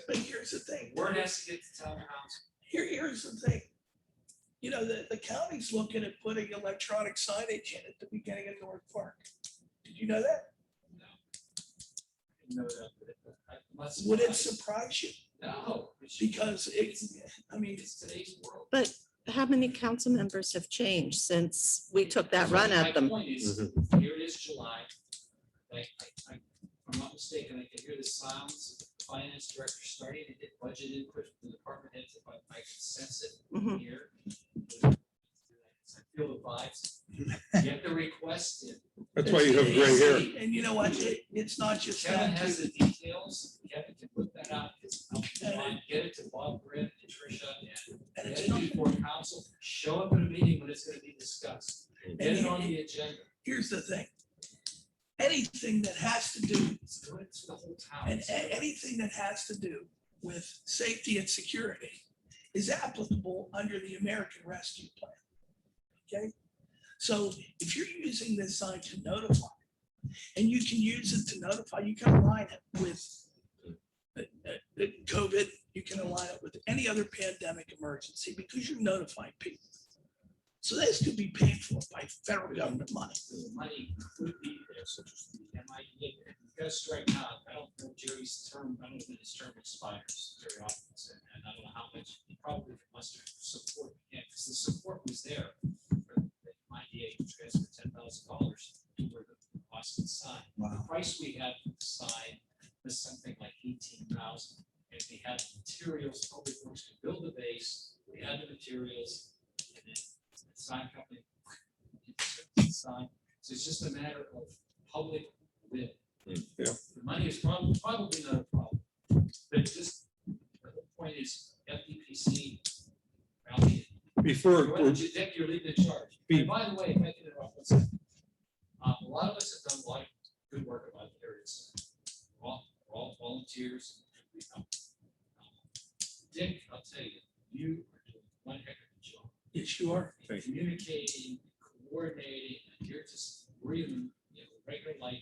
but here's the thing. word has to get to town council. Here's the thing. You know, the county's looking at putting electronic signage in at the beginning of North Park. Did you know that? No. I didn't know that, but I'm not Would it surprised. surprise you? No. it should- Because it's, I mean, It's today's world. But how many council members have changed since we took that run My at them? point is, here it is July. If I'm not mistaken, I can hear the sounds of the finance director starting to get budget input from the department heads. If I can sense it Mhm. here. I feel the vibes. Get the request in. That's why you have gray hair. and you know what? It's not just Kevin that. has the details. Kevin can put that out. Get it to Bob Grant and Tricia And and it's get it not- before council. Show up at a meeting when it's gonna be discussed. Get it on the agenda. Here's the thing. Anything that has to do, It's good for the whole town. and anything that has to do with safety and security is applicable under the American Rescue Plan. Okay? So if you're using this sign to notify, and you can use it to notify, you can align it with COVID, you can align it with any other pandemic emergency because you're notifying people. So this could be paid for by federal government money. The money could be there, so the MIA, because right now, I don't know Jerry's term, I don't know when his term expires very often, and I don't know how much, he probably must have support, yeah, because the support was there. For the MIA to transfer $10,000 toward the Boston sign. The Wow. price we had for the sign was something like 18,000, and we had the materials, Public Works could build the base, we had the materials, and then the sign company sign. So it's just a matter of public will. Yeah. The money is probably not a problem. But it's just, the whole point is FDPC. rally. Before, Why don't you, Dick, you're leading the charge. And by the way, if I can interrupt one second. A lot of us have done a lot of good work about the areas. We're all volunteers. Dick, I'll tell you, you are doing one heck of a job. Yes, you are. In communicating, coordinating, and you're just breathing, regular light.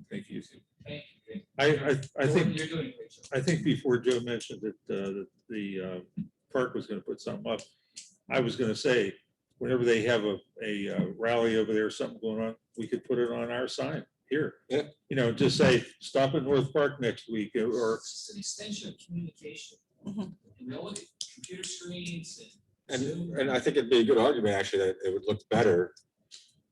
thank you. Thank you. I think, You're doing a great job. I think before Joe mentioned that the park was gonna put something up, I was gonna say, whenever they have a rally over there, something going on, we could put it on our sign here. Yeah. You know, just say, stop at North Park next week, or, It's just an extension of communication. Mhm. And we all look at computer screens and. And I think it'd be a good argument, actually, that it would look better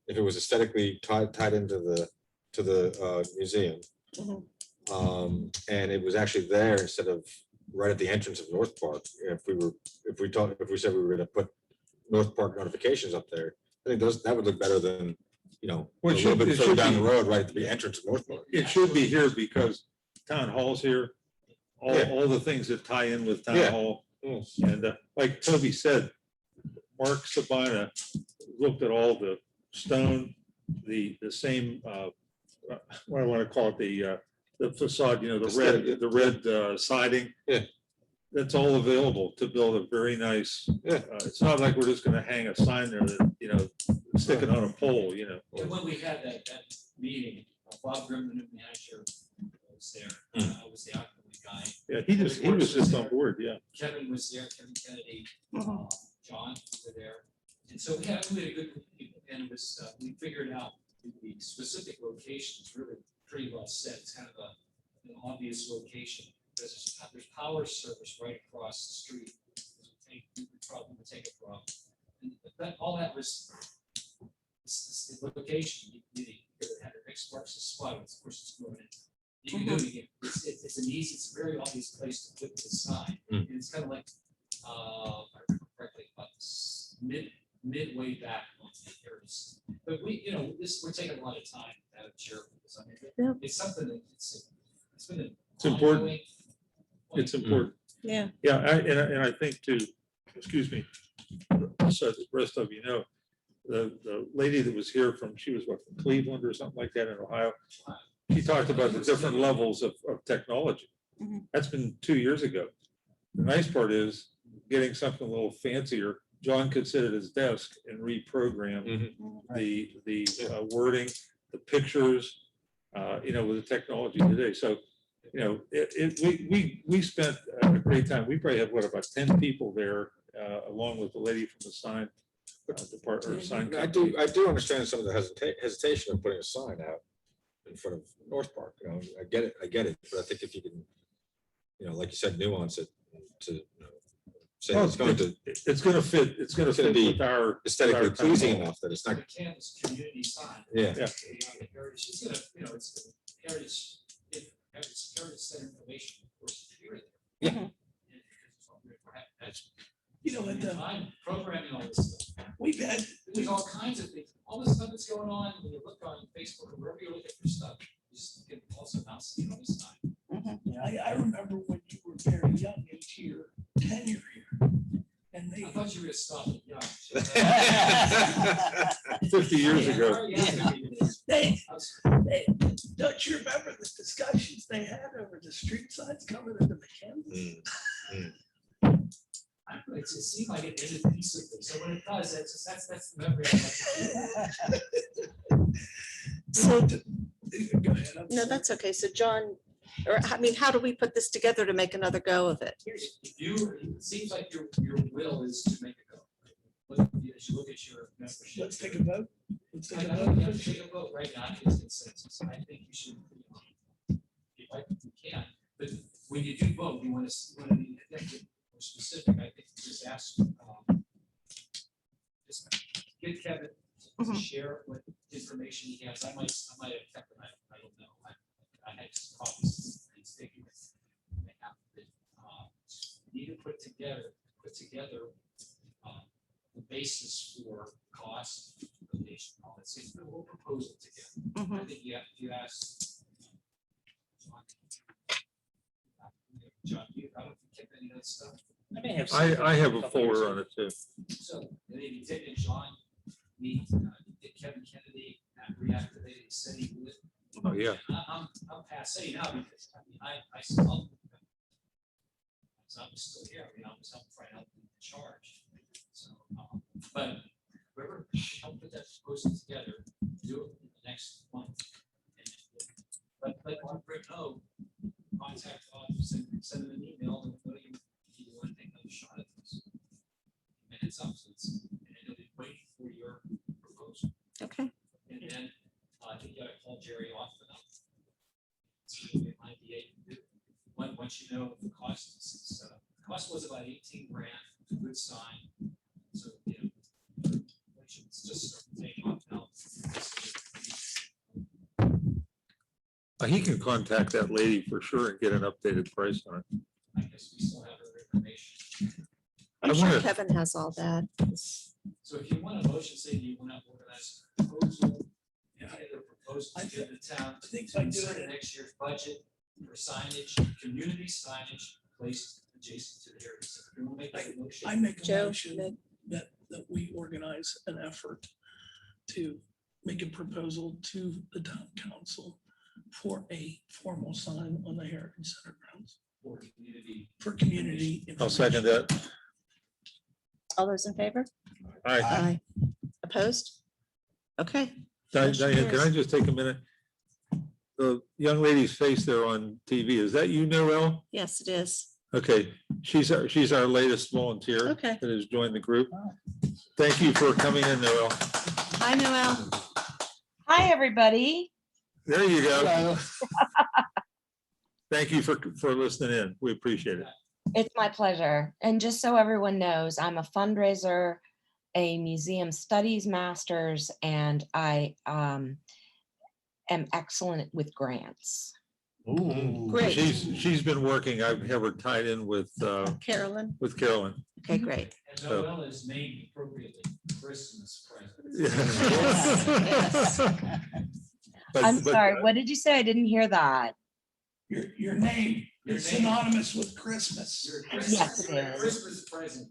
if it was aesthetically tied into the museum. Mhm. And it was actually there instead of right at the entrance of North Park. If we said we were gonna put North Park notifications up there, I think that would look better than, a Well, it little should- bit it further should down the be- road, right at the entrance of North Park. it should be here because town hall's here. Yeah. All the things that tie in with town Yeah. hall. Yes. And like Toby said, Mark Sabina looked at all the stone, the same what I want to call it, the facade, the Aesthetic. red siding. Yeah. That's all available to build a very nice, Yeah. it's not like we're just gonna hang a sign there that, stick it on a pole. And when we had that meeting, Bob Grimm, the new manager, was there. I was the outgoing guy. Yeah, he was just on board, yeah. Kevin was there, Kevin Kennedy, Mhm. John were there. And so we had a good group of people, and it was, we figured out the specific location is really pretty well set. It's kind of an obvious location. There's power service right across the street. We could probably take it from. And all that was the location. You had a big sparks of spot. Of course, it's growing. You can do it again. It's a very obvious place to put the sign. And it's kind of like, if I remember correctly, about midway back on the areas. But we're taking a lot of time out of chair for this. I mean, it's something that it's been It's important. ongoing. It's important. Yeah. Yeah, and I think too, excuse me, so the rest of the lady that was here she was from Cleveland or something like that in Ohio. She talked about the different levels of technology. Mhm. That's been 2 years ago. The nice part is getting something a little fancier. John could sit at his desk and reprogram the wording, the pictures, with the technology today. So, we spent a great time. We probably had about 10 people there, along with the lady from the sign department or sign I company. do understand some of the hesitation of putting a sign out in front of North Park. I get it, but I think if you can, like you said, nuance it to say Oh, it's going to It's going to fit. It's going to fit be with our aesthetically with our pleasing town hall. enough that it's not. The campus community sign. Yeah. Yeah. The heritage, it's gonna, it's heritage, heritage center information, of course, it's here. Yeah. And I'm programming all this stuff. We've had, There's all kinds of things, all this stuff that's going on, when you look on Facebook or wherever you're looking for stuff, you just get also announce it on this time. I remember when you were very young into your tenure here. And I they, thought you were gonna stop it, yeah. 50 years ago. they, don't you remember the discussions they had over the street signs coming into McKenzie? It seemed like it ended peacefully, so when it does, that's the memory. I like. So, Go ahead. I'm no, sorry. that's okay. So John, how do we put this together to make another go of it? It seems like your will is to make it go. But as you look at your membership. Let's take a vote. Let's take a I vote. don't have to take a vote right now, it's consensus. I think you should. If you can, but when you do vote, you want to be more specific. I think just ask, just get Kevin to share what information he has. I might have kept it. I don't know. I had some copies. He's taking it. Need to put together the basis for cost, donation, all that. So we'll propose it together. I think you asked. John, I don't think you kept any of that stuff. I may have. I have a folder on it too. So maybe Dick and John meet, Dick Kevin Kennedy reactivated, said he would. Oh, yeah. I'm passing now because I still. I'm still here. I was helping try to help in charge. So, but whoever help put that proposal together, do it in the next month. But let Rick know, contact us, send him an email, and what do you want to take another shot at this? And it's up, so it's, and it'll be waiting for your proposal. Okay. And then I think you gotta call Jerry off the number. So it might be able to do. Once you know the cost, the cost was about 18 grand, a good sign. So, it's just taking off now. He can contact that lady for sure and get an updated price on it. I guess we still have her information. I I'm sure wonder- Kevin has all that. So if you want a motion, say you want to organize a proposal, get a proposal to give the town. I think by doing consider it- next year's budget for signage, community signage placed adjacent to the area. So if you want to make that motion. I make a Joe, motion Meg? that we organize an effort to make a proposal to the town council for a formal sign on the Heritage Center grounds For community. for community. I'll second that. All those in favor? All right, Aye. Opposed? Okay. Motion Diane, can I carries. just take a minute? The young lady's face there on TV, is that you, Noel? Yes, it is. Okay, she's our latest volunteer Okay. that has joined the group. Thank you for coming in, Noel. Hi, Noel. Hi, everybody. There you go. Hello. Thank you for listening in. We appreciate it. It's my pleasure. And just so everyone knows, I'm a fundraiser, a museum studies master's, and I am excellent with grants. Ooh. Great. She's been working. I have her tied in with Carolyn. Carolyn. Okay, great. And Noel is named appropriately Christmas present. Yes. I'm sorry, what did you say? I didn't hear that. Your name Your is name. synonymous with Christmas. Your Yes, Christmas- it is. Christmas present.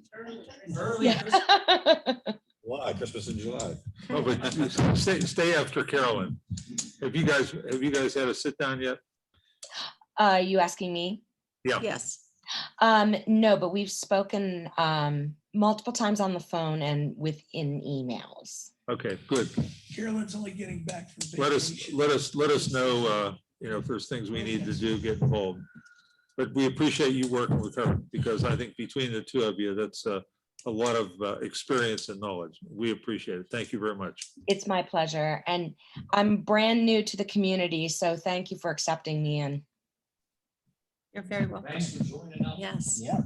Early Yeah. Christmas. Why? Christmas in July. Oh, but stay after Carolyn. Have you guys had a sit down yet? You asking me? Yes. No, but we've spoken multiple times on the phone and within emails. Okay, good. Carolyn's only getting back from Let vacation. us know, if there's things we need to do, get involved. But we appreciate you working with her because I think between the two of you, that's a lot of experience and knowledge. We appreciate it. Thank you very much. It's my pleasure. And I'm brand new to the community, so thank you for accepting me in. You're very welcome. Thanks for joining us. Yes. Yeah.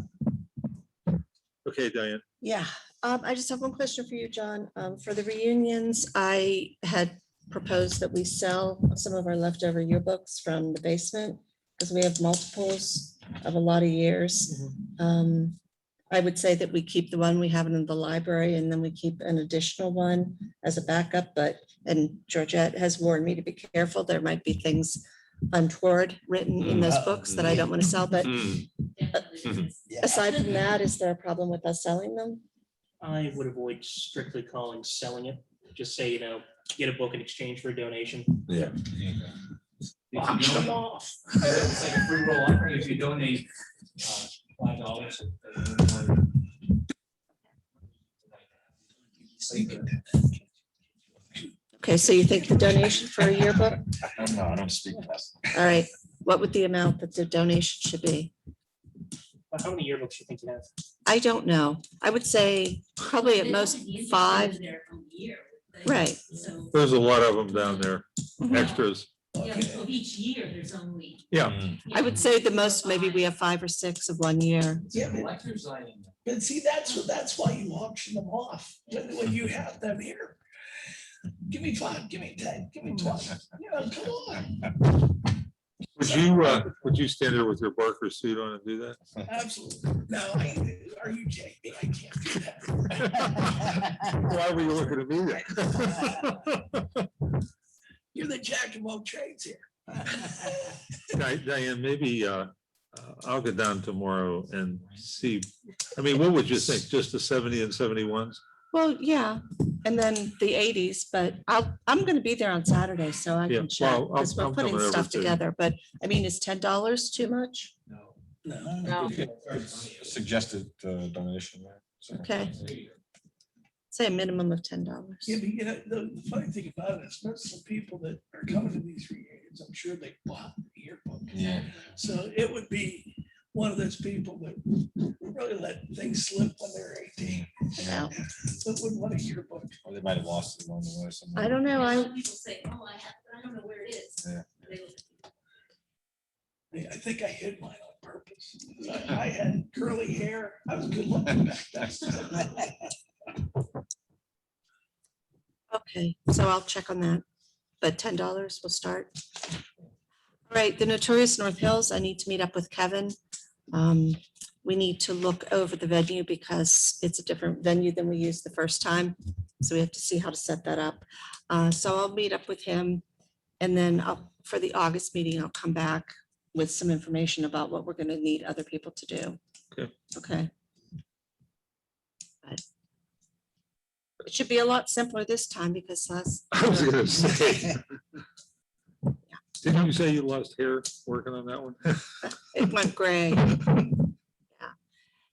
Okay, Diane. Yeah, I just have one question for you, John. For the reunions, I had proposed that we sell some of our leftover yearbooks from the basement because we have multiples of a lot of years. I would say that we keep the one we have in the library and then we keep an additional one as a backup, and Georgette has warned me to be careful. There might be things untoward written in those books that I don't want to sell, but Definitely is. Yeah. aside from that, is there a problem with us selling them? I would avoid strictly calling selling it. Just say, get a book in exchange for a donation. Yeah. If you Auction them donate- off. It's like a free roll offering. If you donate $5. Okay, so you think the donation for a yearbook? No, I don't speak fast. All right, what would the amount that the donation should be? But how many yearbooks do you think you have? I don't know. I would say probably at They most don't usually 5. live there from year, would they? Right. So, There's a lot of them down there, Mhm. extras. yeah, so each year there's only. Yeah. I would say the most, maybe we have 5 or 6 of one year. It's a Yeah, but- collector's item. But see, that's why you auction them off when you have them here. Give me 5, give me 10, give me 20. Come on. Would you stand there with your Barker suit on and do that? Absolutely. No, are you kidding me? I can't do that. Why were you looking at me then? You're the jack of all trades here. Diane, maybe I'll get down tomorrow and see. I mean, what would you think? Just the 70 and 71s? Well, yeah, and then the 80s, but I'm going to be there on Saturday, so I Yeah, can check. well, Because we're I'm putting coming over stuff too. together, but I mean, is $10 too much? No. No. No. Suggested donation there. so. Okay. There you go. Say a minimum of $10. Yeah, but the funny thing about it is most of the people that are coming to these reunions, I'm sure they bought the yearbook. Yeah. So it would be one of those people that really let things slip when they're 18. Yeah. That wouldn't want a yearbook. Or they might have lost it along the way. somewhere. I don't know. A lot I of people say, oh, I have, but I don't know where it is. Yeah. They look- I think I hid mine on purpose. I had curly hair. I was good looking back then. Okay, so I'll check on that, but $10 will start. All right, the Notorious North Hills, I need to meet up with Kevin. We need to look over the venue because it's a different venue than we used the first time. So we have to see how to set that up. So I'll meet up with him and then for the August meeting, I'll come back with some information about what we're going to need other people to do. Okay. Okay. It should be a lot simpler this time because last. I was gonna say. Didn't you say you lost hair working on that one? It went gray. Yeah.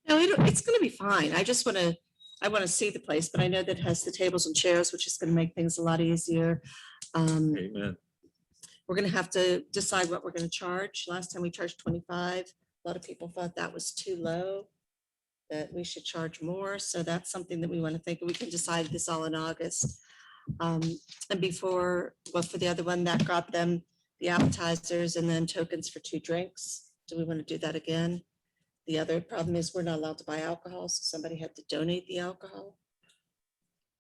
No, it's gonna be fine. I just I want to see the place, but I know that it has the tables and chairs, which is gonna make things a lot easier. Amen. We're gonna have to decide what we're gonna charge. Last time we charged 25. A lot of people thought that was too low, that we should charge more. So that's something that we want to think. We can decide this all in August. And before, well, for the other one, that got them the appetizers and then tokens for 2 drinks. Do we want to do that again? The other problem is we're not allowed to buy alcohol, so somebody had to donate the alcohol.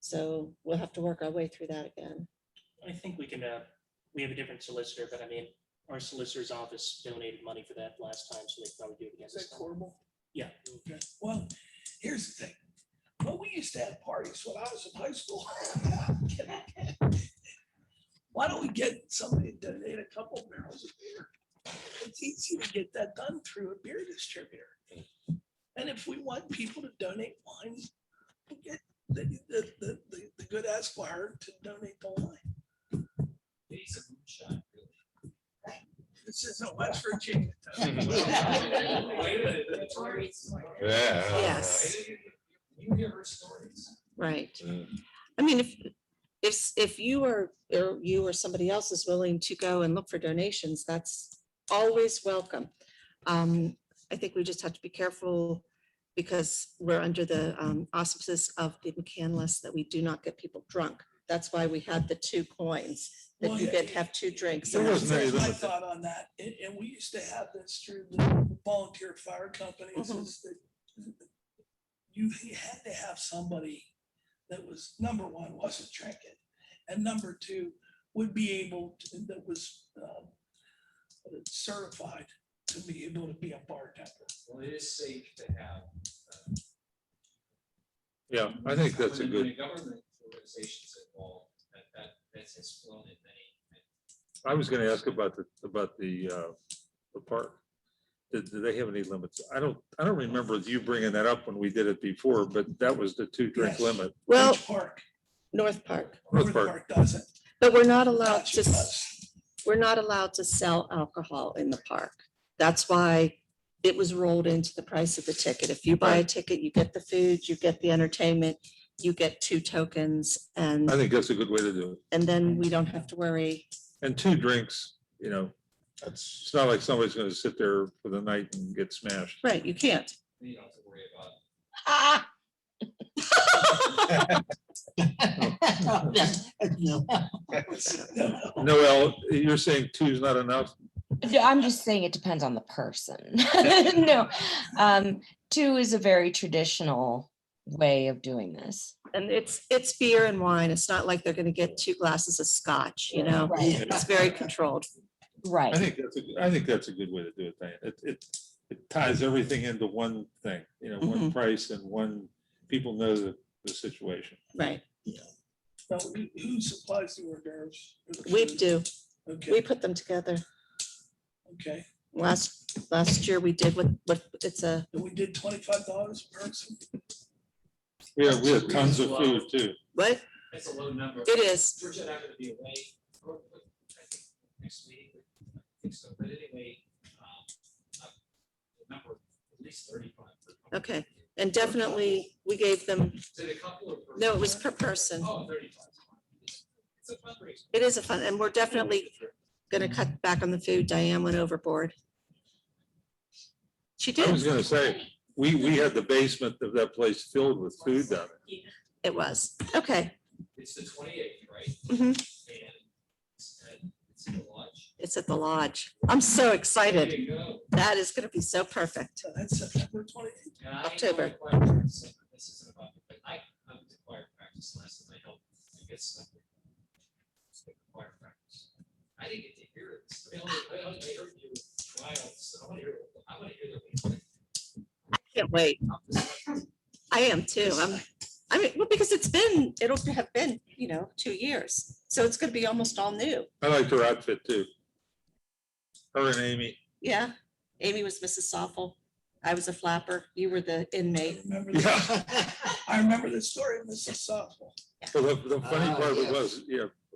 So we'll have to work our way through that again. I think we can, we have a different solicitor, but I mean, our solicitor's office donated money for that last time, so they can probably do it again. Is that horrible? Yeah. Okay. Well, here's the thing. Well, we used to have parties when I was in high school. Why don't we get somebody to donate a couple barrels of beer? It's easy to get that done through a beer distributor. And if we want people to donate wine, we'll get the good Esquire to donate the wine. It's a moonshine, really. This isn't West Virginia. Yeah. Yes. You hear her stories. Right. Mm. I mean, if you or somebody else is willing to go and look for donations, that's always welcome. I think we just have to be careful because we're under the auspices of the McCandless that we do not get people drunk. That's why we had the 2 coins that Well, you yeah, get to have 2 drinks. There wasn't any Here's my limit. thought on that, and we used to have this through the volunteer fire companies, Mhm. is that you had to have somebody that was, number one, wasn't drinking, and number 2, would be able to, that was certified to be able to be a bartender. Well, it is safe to have. Yeah, I think that's a when good, Government organizations involved, that has flown in many. I was gonna ask about the park. Do they have any limits? I don't remember you bringing that up when we did it before, but that was the 2 drink Yes. limit. Well, Which Park, North Park, North North Park. Park doesn't. but we're not allowed Gotcha, to, but- we're not allowed to sell alcohol in the park. That's why it was rolled into the price of the ticket. If you buy a ticket, you get the food, you get the entertainment, you get 2 tokens, and I think that's a good way to do it. then we don't have to worry. And 2 drinks, That's, it's not like somebody's gonna sit there for the night and get smashed. Right, you can't. You don't have to worry about. Ah, Noel, you're saying 2 is not enough? no, I'm just saying it depends on the person. No, 2 is a very traditional way of doing this. And it's beer and wine. It's not like they're gonna get 2 glasses of scotch, Right. It's very controlled. Right. I think that's a good way to do it, Diane. It ties everything into one thing, one price and one, people know the situation. Right. Now, who supplies the hors d'oeuvres? We do. We Okay, put them together. okay. Last year we did what it's a, And we did $25 a person. We have tons of food too. what? It's a low number. It is. Georgia and I are gonna be away, I think, next week. I think so, but anyway, the number, at least 35. Okay. And definitely, we gave them, Is it a couple or? per no, it was person? per person. Oh, 35. It's a fundraiser. It is a fun, and we're definitely gonna cut back on the food. Diane went overboard. She I was did. gonna say, we had the basement of that place filled with food down there. It was. Okay. It's the 28th, right? Mhm. And it's in the lodge. It's at the lodge. I'm so There excited. you go. That is gonna be so perfect. So that's September 28th. And I know October. choir practice, this isn't about, but I went to choir practice last and I helped get stuff. Choir practice. I didn't get to hear it. I heard you trials. I want to hear the music. Can't wait. I'm just like, I am too. I mean, well, because it'll have been, 2 years. So it's gonna be almost all new. I liked her outfit too. Her and Amy. Yeah. Amy was Mrs. Soffel. I was a flapper. You were the I inmate. remember Yeah. that. I remember the story of Mrs. Softball. Well, the funny Ah, part of it yeah. was,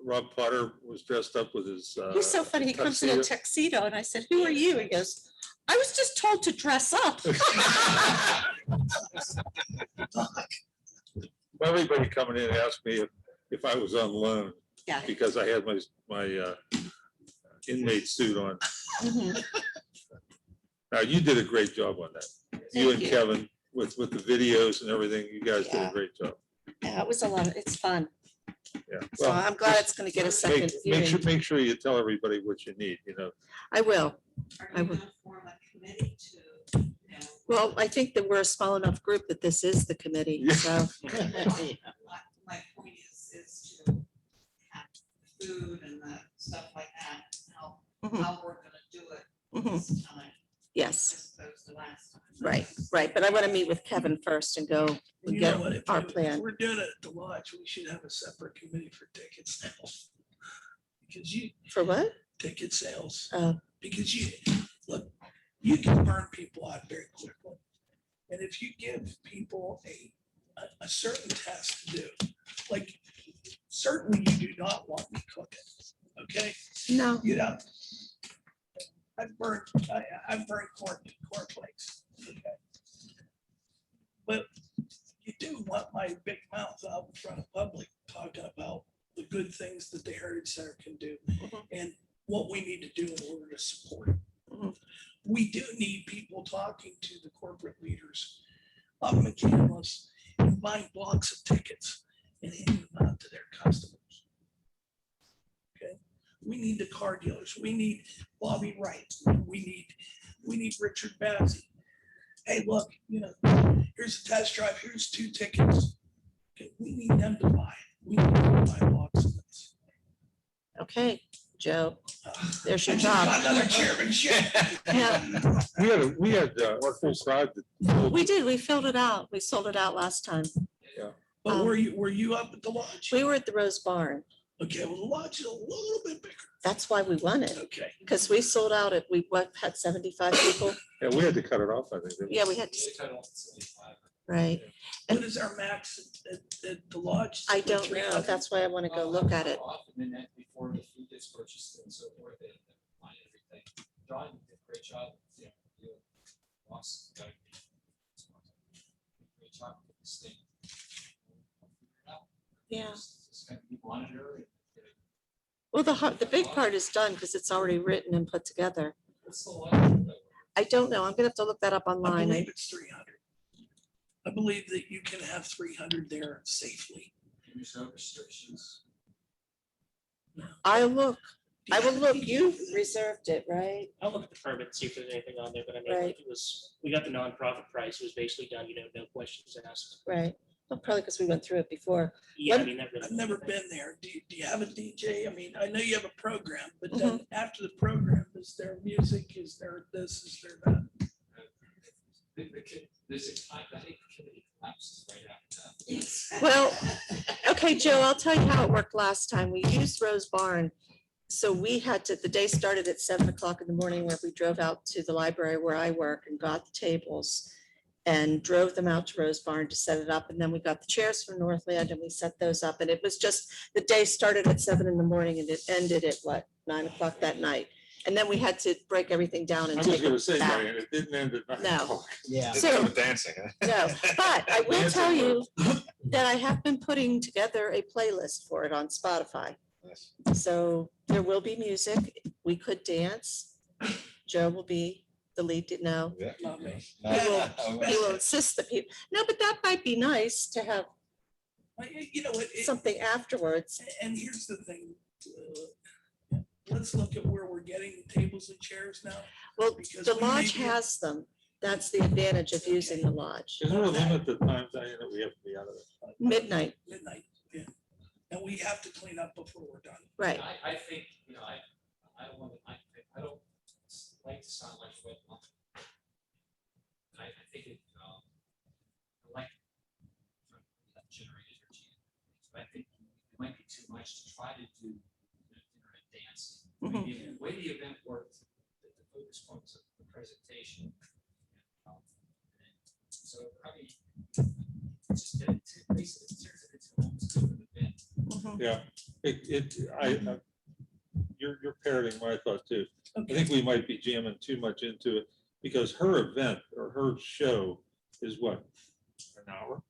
Rob Potter was dressed up with his. He's so funny. He comes in a tuxedo and I said, who are you? He goes, I was just told to dress up. Everybody coming in asked me if I was on loan Yeah. because I had my inmate suit on. Mhm. Now, you did a great job on that. You Thank and you. Kevin with the videos and everything, you guys did a Yeah. great job. Yeah, it was a lot. It's fun. Yeah. So Well, I'm glad it's going to get a second viewing. make sure you tell everybody what you need, I will. Are I you would- gonna form a committee to, you know? Well, I think that we're a small enough group that this is the committee. Yeah. So My point is to have food and the stuff like that, how Mhm. we're gonna do it mhm, this time, yes, as opposed to last time. right. But I want to meet with Kevin first and go And and you get know what, if our we- if plan. we're doing it at the lodge, we should have a separate committee for ticket sales. Because For what? ticket sales, Oh, because look, you can burn people out very quickly. And if you give people a certain task to do, like certainly you do not want me cooking, okay? no. You know, I've burned cornflakes, okay? But you do want my big mouth out in front of public talking about the good things that the Heritage Center can do Mhm. and what we need to do in order to support it. Mhm. We do need people talking to the corporate leaders of McCandless and buying blocks of tickets and handing them out to their customers. Okay, we need the car dealers. We need Bobby Wright. We need Richard Bazzi. Hey, look, here's a test drive. Here's 2 tickets. Okay, we need them to buy it. We need them to buy blocks of this. Okay, Joe, there's I your just got job. another chairmanship. Yeah, We had a full crowd. we did. We filled it out. We sold it out last time. But were you up at the lodge? We were at the Rose Barn. Okay, well, the lodge is a little bit bigger. That's why we won it. Okay. Because we sold out at, had 75 people. Yeah, we had to cut it off, I think. didn't we? Yeah, we had, They cut off at 75. right. What is our max at the lodge? I don't know. That's why I want to go look at it. And then before the food gets purchased and so forth, they find everything. John did a great job. You lost, got great job with this thing. Yeah. Just gotta be monitor and get it. Well, the big part is done because it's already written and put together. What's the line? I don't know. I'm gonna have to look that up I online. believe it's 300. I believe that you can have 300 there safely. There's no restrictions. I'll look. I will look. You reserved it, right? I'll look at the permit, see if there's anything on there, but I mean, Right. it was, we got the nonprofit price, it was basically done, no questions asked. Right. Well, probably because we went through it before. Yeah, I When- mean, that really. I've never been there. Do you have a DJ? I mean, I know you have a program, but Mm-hmm. then after the program, is there music? Is there this? Is there that? There's a time, I think the committee collapses right after that. Well, okay, Joe, I'll tell you how it worked last time. We used Rose Barn. So we had to, the day started at 7 o'clock in the morning where we drove out to the library where I work and got the tables and drove them out to Rose Barn to set it up. And then we got the chairs from Northland and we set those up. And it was just, the day started at 7 in the morning and it ended at 9 o'clock that night. And then we had to break everything down I and was take gonna it say, back. Marion, it didn't end at 9 No. o'clock. Yeah. So- Dancing. No, but I will Dancing tell you that I have been putting together a playlist for it on Spotify. Nice. So there will be music. We could dance. Joe will be the lead. No, Yeah. Not me. he will insist that people. No, but that might be nice to have You know what? something afterwards. And here's the thing. Let's look at where we're getting the tables and chairs now. Well, Because the we may lodge be- has them. That's the advantage of using the lodge. Is there a limit to time, Diane, that we have to be out of it? Midnight, Midnight, yeah. And we have to clean up before we're done. right? I think, I don't want to, I don't like to sound like red line. I think it, I like generate energy. But I think it might be too much to try to do internet dancing. The way the event worked, the focus points of the presentation, So, I mean, just to basically turns it into almost an event. Mhm. Yeah, you're parroting my thought too. I Okay. think we might be jamming too much into it because her event or her show is what? An hour?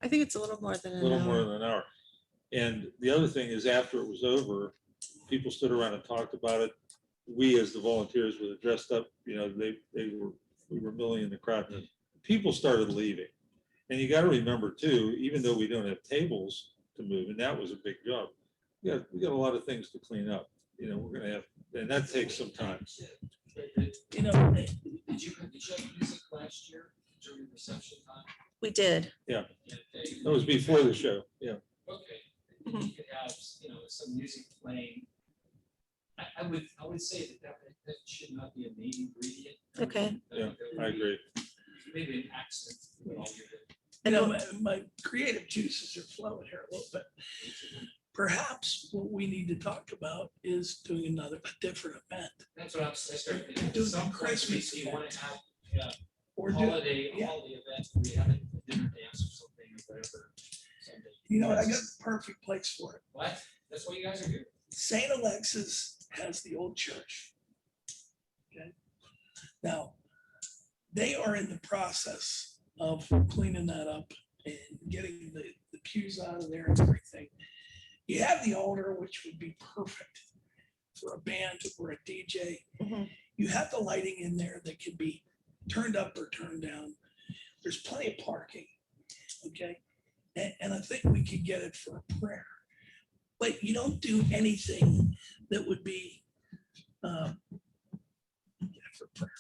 I think it's a little more than A an little more hour. than an hour. And the other thing is after it was over, people stood around and talked about it. We, as the volunteers, were dressed up, we were milling in the crowd. People started leaving. And you got to remember too, even though we don't have tables to move, and that was a big job, we got a lot of things to clean up. We're gonna have, and that takes some time. You know, Did you have music last year during reception time? We did. Yeah, That was before the show, yeah. okay. You could have, some music playing. I would say that should not be a main ingredient. Okay. Yeah, I agree. Maybe an accent. with all your- you know, my creative juices are flowing here a little bit. Perhaps what we need to talk about is doing a different event. That's what I started thinking. Do Some Christmas Christmas, you want to have Or do, holiday yeah. event, where you have a dinner dance or something or whatever. Someday. you know what, I got the perfect place for it. What? That's why you guys are here. St. Alexis has the old church. Okay. Now, they are in the process of cleaning that up and getting the pews out of there and everything. You have the altar, which would be perfect for a band or a DJ. Mhm. You have the lighting in there that can be turned up or turned down. There's plenty of parking. Okay. And I think we could get it for a prayer. But you don't do anything that would be for prayer.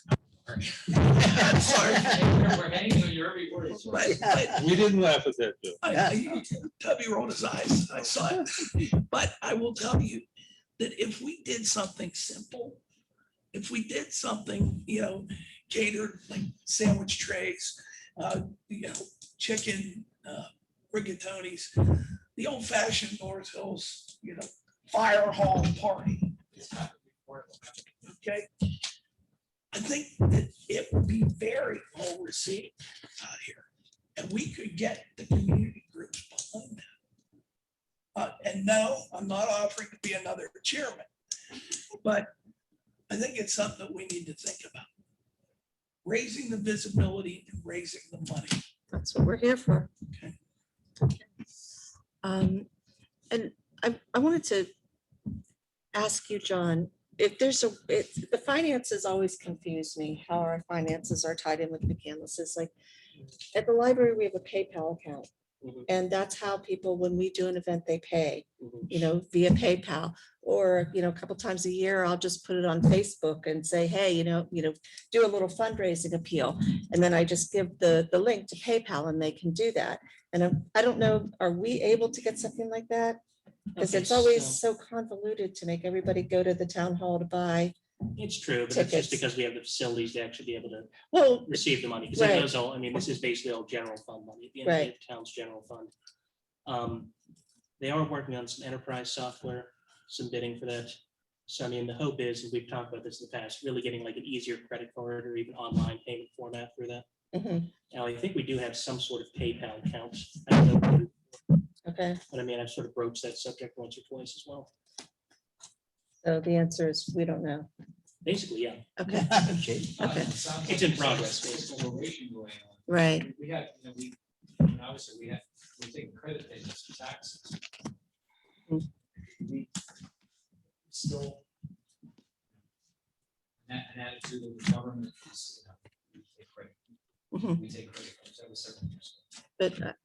Sorry. We're hanging on your every word. But We didn't laugh at that joke. Tubby rolled his eyes. I saw it. But I will tell you that if we did something simple, if we did something, catered like sandwich trays, chicken, rigatonis, the old fashioned North Hills, fire hall party. Okay. I think that it would be very well received out here. And we could get the community groups behind that. And no, I'm not offering to be another chairman, but I think it's something that we need to think about. Raising the visibility and raising the money. That's what we're here for. Okay. And I wanted to ask you, John, if the finances always confuse me, how our finances are tied in with McCandless. It's like at the library, we have a PayPal account. Mhm. And that's how people, when we do an event, they pay, Mhm. via PayPal. Or, a couple times a year, I'll just put it on Facebook and say, hey, do a little fundraising appeal. And then I just give the link to PayPal and they can do that. And I don't know, are we able to get something like that? Because Okay, it's always so so convoluted to make everybody go to the town hall to buy. It's true, but that's just tickets. because we have the facilities to actually be able to Well, receive the money. Because Right. that goes all, this is basically all general fund money, at the end of the day, the town's general fund. They are working on some enterprise software, some bidding for that. So the hope is, and we've talked about this in the past, really getting like an easier credit card or even online payment format through that. mhm, Now, I think we do have some sort of PayPal account. I don't know, okay, but I've sort of broached that subject once or twice as well. so the answer is, we don't know. Basically, yeah, Okay, Okay. Okay. Sounds It's like in progress, there's basically. acceleration going on. right, We have, obviously we're taking credit payments for taxes. Mm. We still. An attitude of the government is, we take credit. mhm. We take credit cards every 7 years. But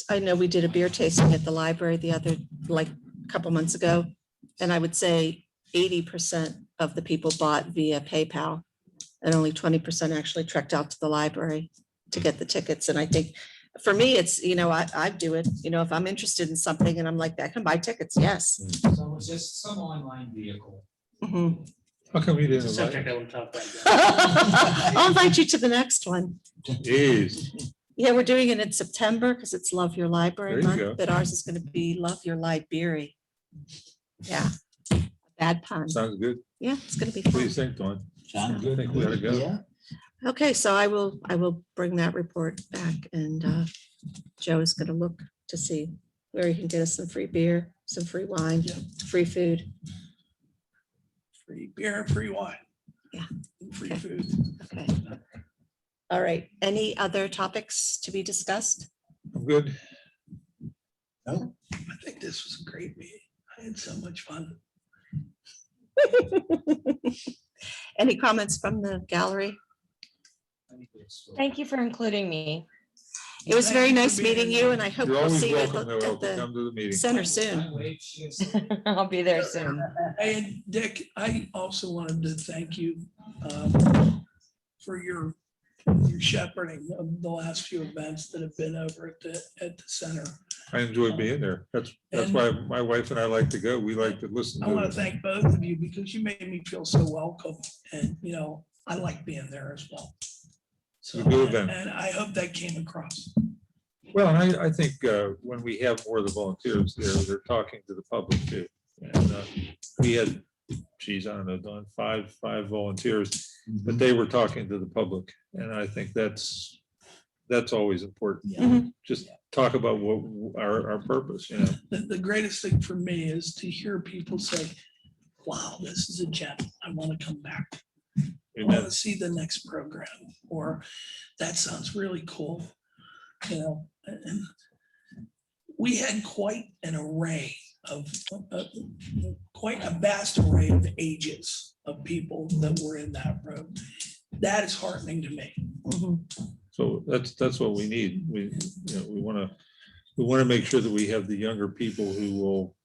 I know we did a beer tasting at the library couple months ago. And I would say 80% of the people bought via PayPal. And only 20% actually trekked out to the library to get the tickets. And I think for me, it's, I do it, if I'm interested in something and I'm like, I can buy tickets, yes. So it's just some online vehicle. Mhm. How come you It's a didn't subject invite? I want to talk about. I'll invite you to the next one. Jeez, Yeah, we're doing it in September because it's Love Your Library There you go. Month, but ours is going to be Love Your Library. Yeah, bad pun. sounds good. Yeah, it's going to be What do you fun. think, Dawn? Sounds I good. think we ought to go. Yeah. Okay, so I will bring that report back, and Joe is gonna look to see where he can get us some free beer, some free wine, Yeah. free food. Free beer, free wine. Yeah. and Free Okay. food. Okay. All right, any other topics to be discussed? I'm good. No, I think this was a great meeting. I had so much fun. Any comments from the gallery? Thank you for including me. It was Thank very you for nice being meeting here. you, and I hope You're we'll always see you at welcome, though, the to come to the meeting. center soon. I'll be there soon. And Dick, I also wanted to thank you for your shepherding of the last few events that have been over at the center. I enjoy being there. That's And- why my wife and I like to go. We like to listen I want to to. thank both of you because you made me feel so welcome, and I like being there as well. So, It's a good event. and I hope that came across. Well, and I think when we have more of the volunteers there, they're talking to the public too. And we had, geez, I don't know, Don, five volunteers, but they were talking to the public. And I think that's always important. Mhm. Just talk about what our purpose, The greatest thing for me is to hear people say, wow, this is a gem. I want to come back. I want to see the next program, or that sounds really cool. And we had quite an array of, quite a vast array of ages of people that were in that room. That is heartening to me. Mhm. So that's what we need. We want to make sure that we have the younger people who will,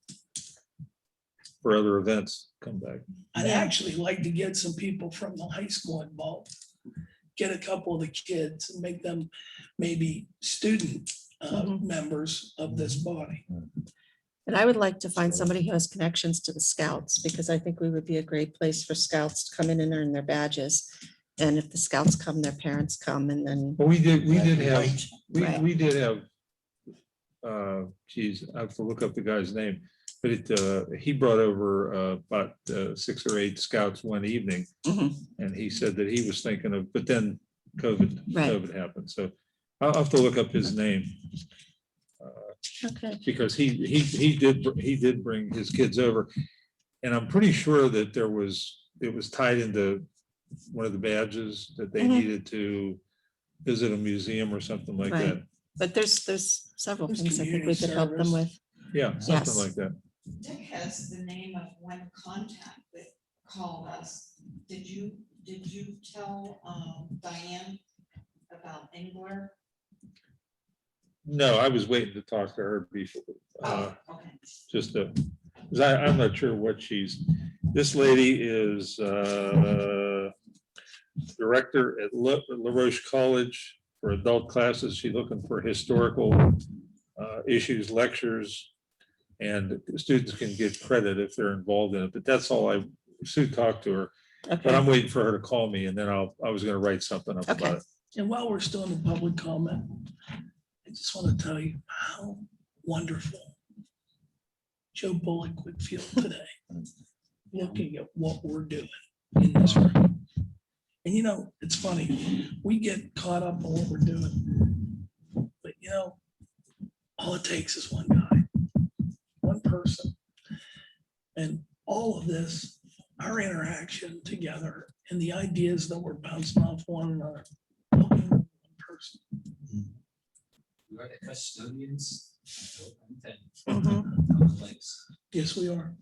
for other events, come back. I'd actually like to get some people from the high school involved. Get a couple of the kids and make them maybe student members of this body. And I would like to find somebody who has connections to the scouts, because I think we would be a great place for scouts to come in and earn their badges. And if the scouts come, their parents come, and then, Well, we did have, Right. we did have, geez, I have to look up the guy's name, but he brought over about 6 or 8 scouts one evening. Mhm. And he said that he was thinking of, but then COVID Right. happened. So I'll have to look up his name. okay. Because he did bring his kids over. And I'm pretty sure that it was tied into one of the badges that they Mhm. needed to visit a museum or something like Right. that. But there's several There's things I think we community could help them service. with. Yeah, Yes. something like that. Dick has the name of one contact that called us. Did you tell Diane about Engler? No, I was waiting to talk to her before. Oh, okay. Just because I'm not sure what this lady is director at LaRoche College for adult classes. She's looking for historical issues, lectures, and students can get credit if they're involved in it. But that's all Sue talked to her, but I'm Okay, waiting for her to call me, and then I was going to write something up Okay. about it. And while we're still in the public comment, I just want to tell you how wonderful Joe Bullock would feel today, looking at what we're doing in this room. And it's funny, we get caught up on what we're doing. But all it takes is one guy, one person. And all of this, our interaction together and the ideas that we're bouncing off one another. One person. We are the custodians. Yes, we are.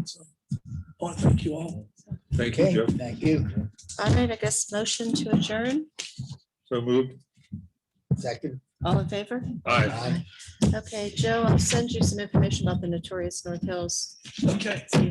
So, I want to thank you all. Thank you, okay, Joe. thank you. all right, I guess motion to adjourn. So moved. Second. All in favor? Aye. Aye. Okay, Joe, I'll send you some information about the notorious North Hills. Okay. So you